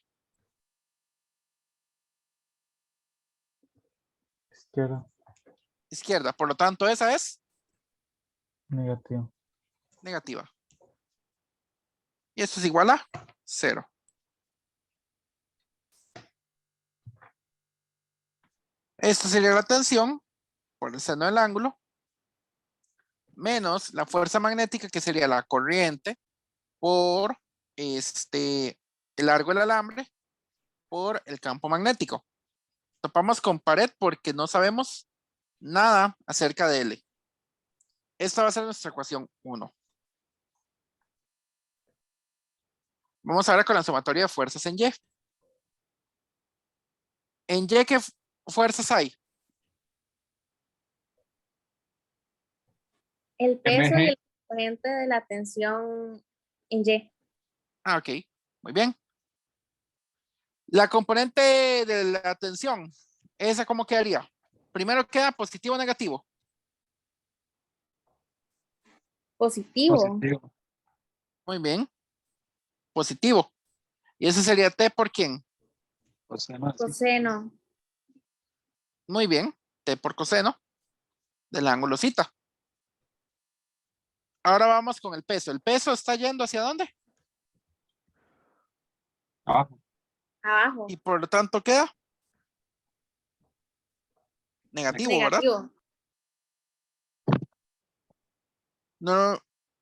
Izquierda. Izquierda. Por lo tanto, esa es Negativo. negativa. Y esto es igual a 0. Esto sería la tensión por el seno del ángulo menos la fuerza magnética, que sería la corriente por el largo del alambre por el campo magnético. Topamos con pared porque no sabemos nada acerca de L. Esta va a ser nuestra ecuación 1. Vamos ahora con la sumatoria de fuerzas en Y. En Y, ¿qué fuerzas hay? El peso MG. y el componente de la tensión en Y. Ah, ok. Muy bien. La componente de la tensión, ¿esa cómo quedaría? Primero queda positivo o negativo. Positivo. Positivo. Muy bien. Positivo. Y ese sería T por quién. Coseno. Coseno. Muy bien. T por coseno del ángulo θ. Ahora vamos con el peso. ¿El peso está yendo hacia dónde? Abajo. Abajo. Y por lo tanto queda negativo, ¿verdad? Negativo. No,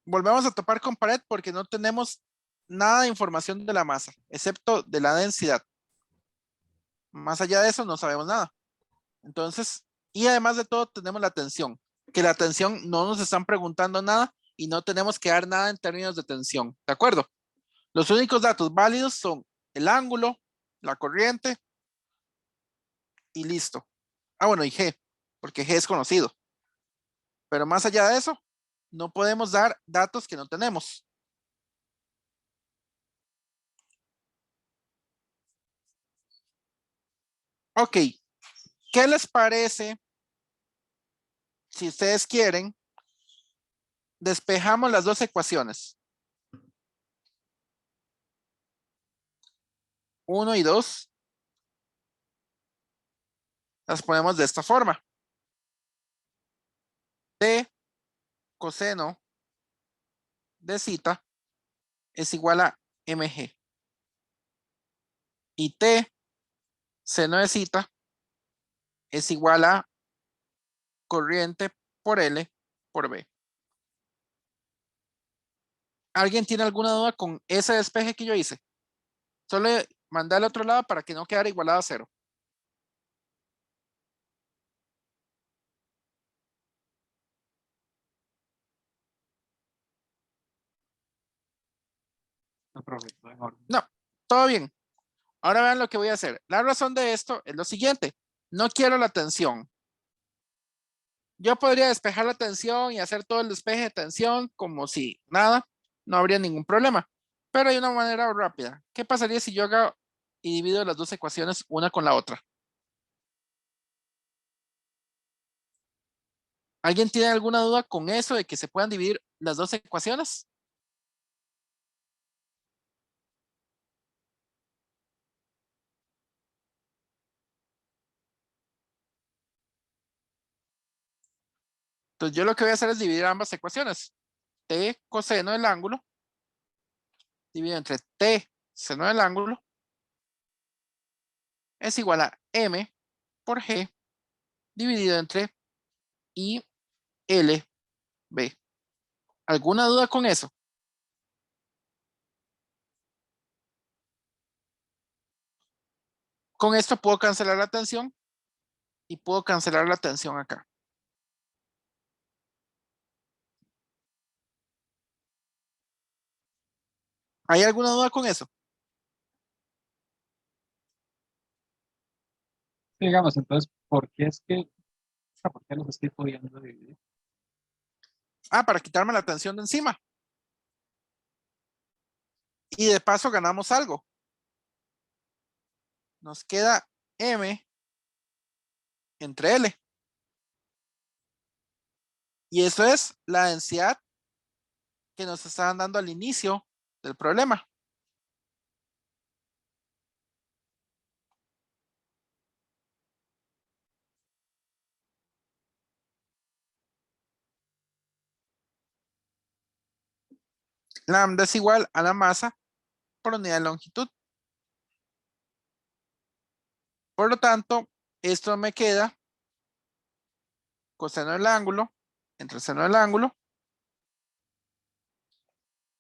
volvemos a topar con pared porque no tenemos nada de información de la masa, excepto de la densidad. Más allá de eso, no sabemos nada. Entonces, y además de todo, tenemos la tensión, que la tensión no nos están preguntando nada y no tenemos que dar nada en términos de tensión. ¿De acuerdo? Los únicos datos válidos son el ángulo, la corriente y listo. Ah, bueno, y G, porque G es conocido. Pero más allá de eso, no podemos dar datos que no tenemos. Ok, ¿qué les parece si ustedes quieren? Despejamos las dos ecuaciones. 1 y 2. Las ponemos de esta forma. T coseno de zeta es igual a mg. Y T seno de zeta es igual a corriente por L por B. ¿Alguien tiene alguna duda con ese despeje que yo hice? Solo mandé al otro lado para que no quedara igualado a 0. No, profe, todo en orden. No, todo bien. Ahora vean lo que voy a hacer. La razón de esto es lo siguiente. No quiero la tensión. Yo podría despejar la tensión y hacer todo el despeje de tensión como si nada, no habría ningún problema. Pero hay una manera rápida. ¿Qué pasaría si yo hago y divido las dos ecuaciones una con la otra? ¿Alguien tiene alguna duda con eso de que se puedan dividir las dos ecuaciones? Entonces yo lo que voy a hacer es dividir ambas ecuaciones. T coseno del ángulo dividido entre T seno del ángulo es igual a M por G dividido entre I L B. ¿Alguna duda con eso? Con esto puedo cancelar la tensión y puedo cancelar la tensión acá. ¿Hay alguna duda con eso? Digamos, entonces, ¿por qué es que, o sea, por qué los estoy pudiendo dividir? Ah, para quitarme la tensión de encima. Y de paso ganamos algo. Nos queda M entre L. Y eso es la densidad que nos estaban dando al inicio del problema. Lambda es igual a la masa por unidad de longitud. Por lo tanto, esto me queda coseno del ángulo entre seno del ángulo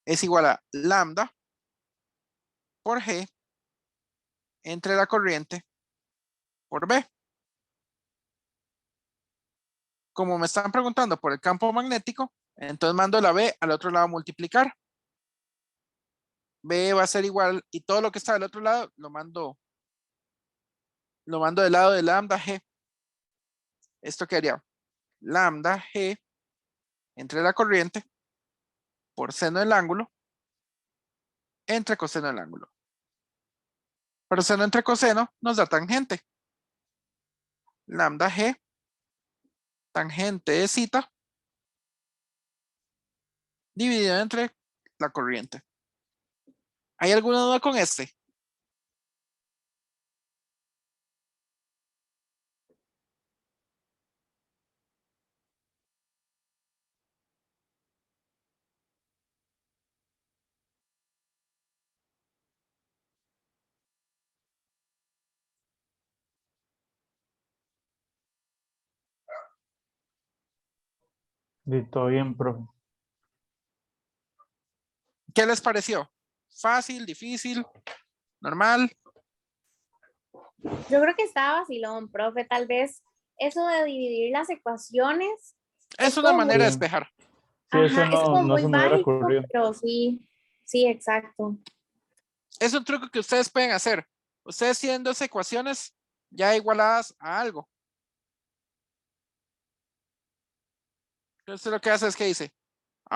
es igual a lambda por G entre la corriente por B. Como me están preguntando por el campo magnético, entonces mando la B al otro lado a multiplicar. B va a ser igual, y todo lo que está del otro lado lo mando del lado de lambda G. Esto quedaría lambda G entre la corriente por seno del ángulo entre coseno del ángulo. Pero seno entre coseno nos da tangente. Lambda G tangente de zeta dividido entre la corriente. ¿Hay alguna duda con este? Y todo bien, profe. ¿Qué les pareció? ¿Fácil, difícil, normal? Yo creo que está vacilón, profe. Tal vez eso de dividir las ecuaciones Es es una como manera de Sí. despejar. Sí, eso ajá, es no, como no muy se me hubiera básico, ocurrido. pero sí, sí, exacto. Es un truco que ustedes pueden hacer. Ustedes tienen dos ecuaciones ya igualadas a algo. Entonces lo que hace es que dice,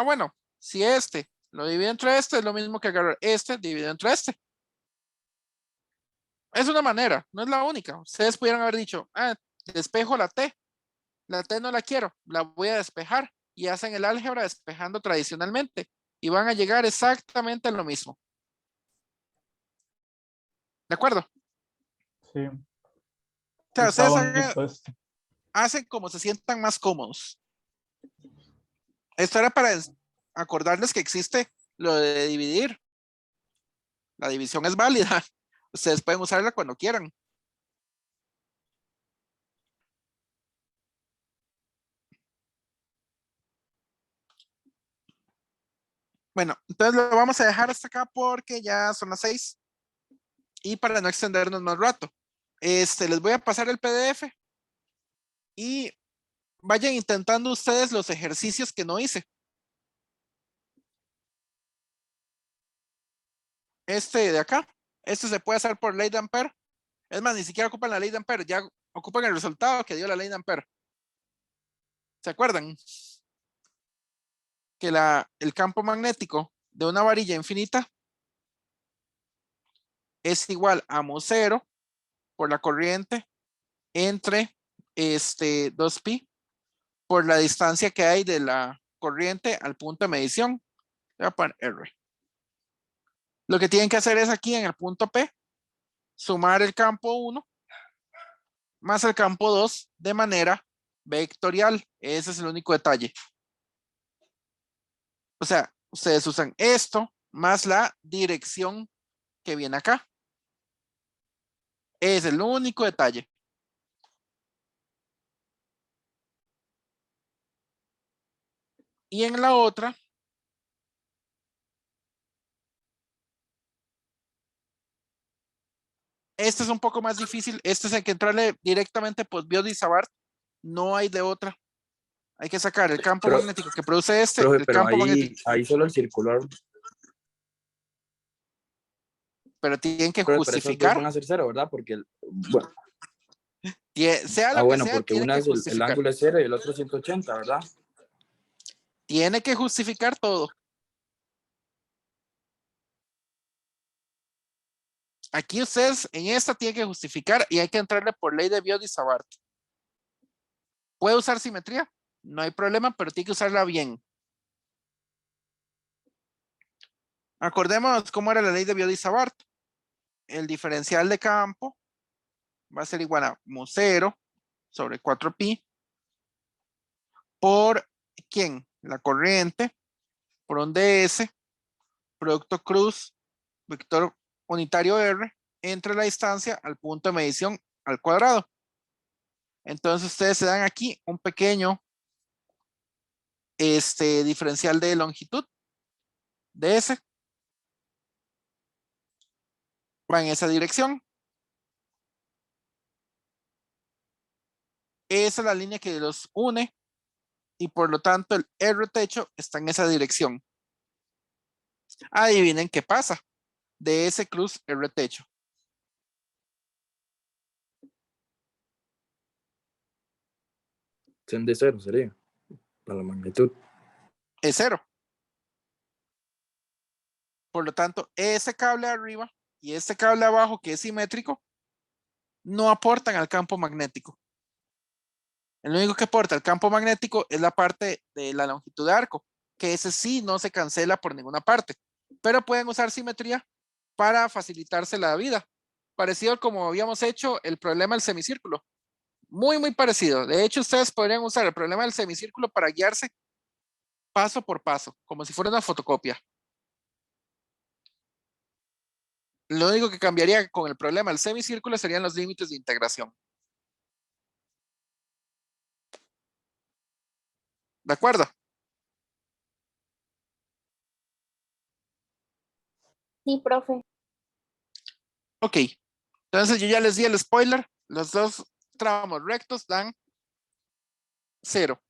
bueno, si este lo divide entre este, es lo mismo que agarrar este dividido entre este. Es una manera, no es la única. Ustedes pudieran haber dicho, despejo la T. La T no la quiero, la voy a despejar. Y hacen el álgebra despejando tradicionalmente. Y van a llegar exactamente a lo mismo. ¿De acuerdo? Sí, O sea, está ustedes bonito esto. hacen como se sientan más cómodos. Esto era para acordarles que existe lo de dividir. La división es válida. Ustedes pueden usarla cuando quieran. Bueno, entonces lo vamos a dejar hasta acá porque ya son las 6 y para no extendernos más rato. Les voy a pasar el PDF y vayan intentando ustedes los ejercicios que no hice. Este de acá, se puede hacer por ley de Ampere. Es más, ni siquiera ocupan la ley de Ampere, ya ocupan el resultado que dio la ley de Ampere. ¿Se acuerdan? Que el campo magnético de una varilla infinita es igual a mu0 por la corriente entre 2pi por la distancia que hay de la corriente al punto de medición. Voy a poner R. Lo que tienen que hacer es aquí en el punto P, sumar el campo 1 más el campo 2 de manera vectorial. Ese es el único detalle. O sea, ustedes usan esto más la dirección que viene acá. Es el único detalle. Y en la otra, este es un poco más difícil. Este es el que entrarle directamente por Biot-Savart. No hay de otra. Hay que sacar el campo Pero- magnético que produce Profe, el pero campo magnético. ahí solo el circular, Pero tienen que pero esas dos van justificar. a ser cero, ¿verdad? Porque, bueno, Sea lo que bueno, sea, porque tiene una que es el justificar. ángulo es cero y el otro 180, ¿verdad? Tiene que justificar todo. Aquí ustedes en esta tienen que justificar y hay que entrarle por ley de Biot-Savart. ¿Puede usar simetría? No hay problema, pero tiene que usarla bien. Acordémonos cómo era la ley de Biot-Savart. El diferencial de campo va a ser igual a mu0 sobre 4pi por ¿quién? La corriente por un ds, producto cruz, vector unitario R, entre la distancia al punto de medición al cuadrado. Entonces ustedes se dan aquí un pequeño diferencial de longitud ds. Va en esa dirección. Esa es la línea que los une y por lo tanto el R techo está en esa dirección. Adivinen qué pasa. DS cruz R techo. Son de cero, sería, para la magnitud. Es 0. Por lo tanto, ese cable arriba y este cable abajo que es simétrico no aportan al campo magnético. El único que aporta al campo magnético es la parte de la longitud de arco, que ese sí no se cancela por ninguna parte, pero pueden usar simetría para facilitarse la vida. Parecido como habíamos hecho el problema del semicírculo. Muy, muy parecido. De hecho, ustedes podrían usar el problema del semicírculo para guiarse paso por paso, como si fuera una fotocopia. Lo único que cambiaría con el problema del semicírculo serían los límites de integración. ¿De acuerdo? Sí, profe. Ok, entonces yo ya les di el spoiler. Los dos tramos rectos dan 0.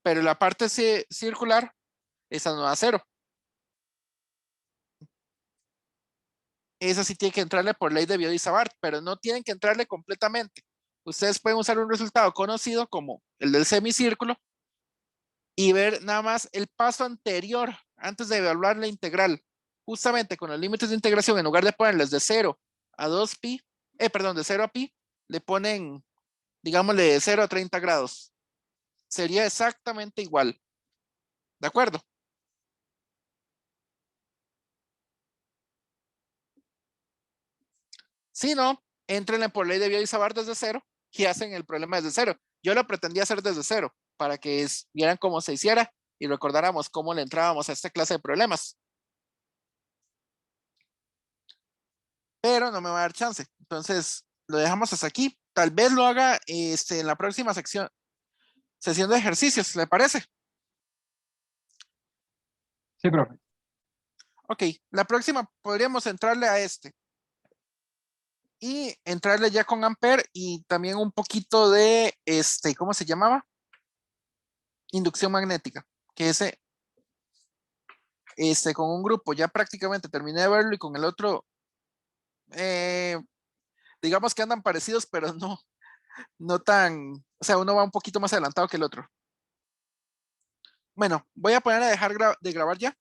Pero la parte circular, esa no da 0. Esa sí tiene que entrarle por ley de Biot-Savart, pero no tienen que entrarle completamente. Ustedes pueden usar un resultado conocido como el del semicírculo y ver nada más el paso anterior antes de evaluar la integral. Justamente con los límites de integración, en lugar de ponerles de 0 a 2pi, de 0 a pi, le ponen, digámosle, de 0 a 30 grados. Sería exactamente igual. ¿De acuerdo? Si no, entrenle por ley de Biot-Savart desde 0 y hacen el problema desde 0. Yo lo pretendía hacer desde 0 para que vieran cómo se hiciera y recordáramos cómo le entrábamos a esta clase de problemas. Pero no me va a dar chance. Entonces, lo dejamos hasta aquí. Tal vez lo haga en la próxima sesión de ejercicios, ¿le parece? Sí, profe. Ok, la próxima podríamos entrarle a este. Y entrarle ya con Ampere y también un poquito de, ¿cómo se llamaba? Inducción magnética. Que con un grupo ya prácticamente terminé de verlo y con el otro, digamos que andan parecidos, pero no tan, o sea, uno va un poquito más adelantado que el otro. Bueno, voy a poner a dejar de grabar ya.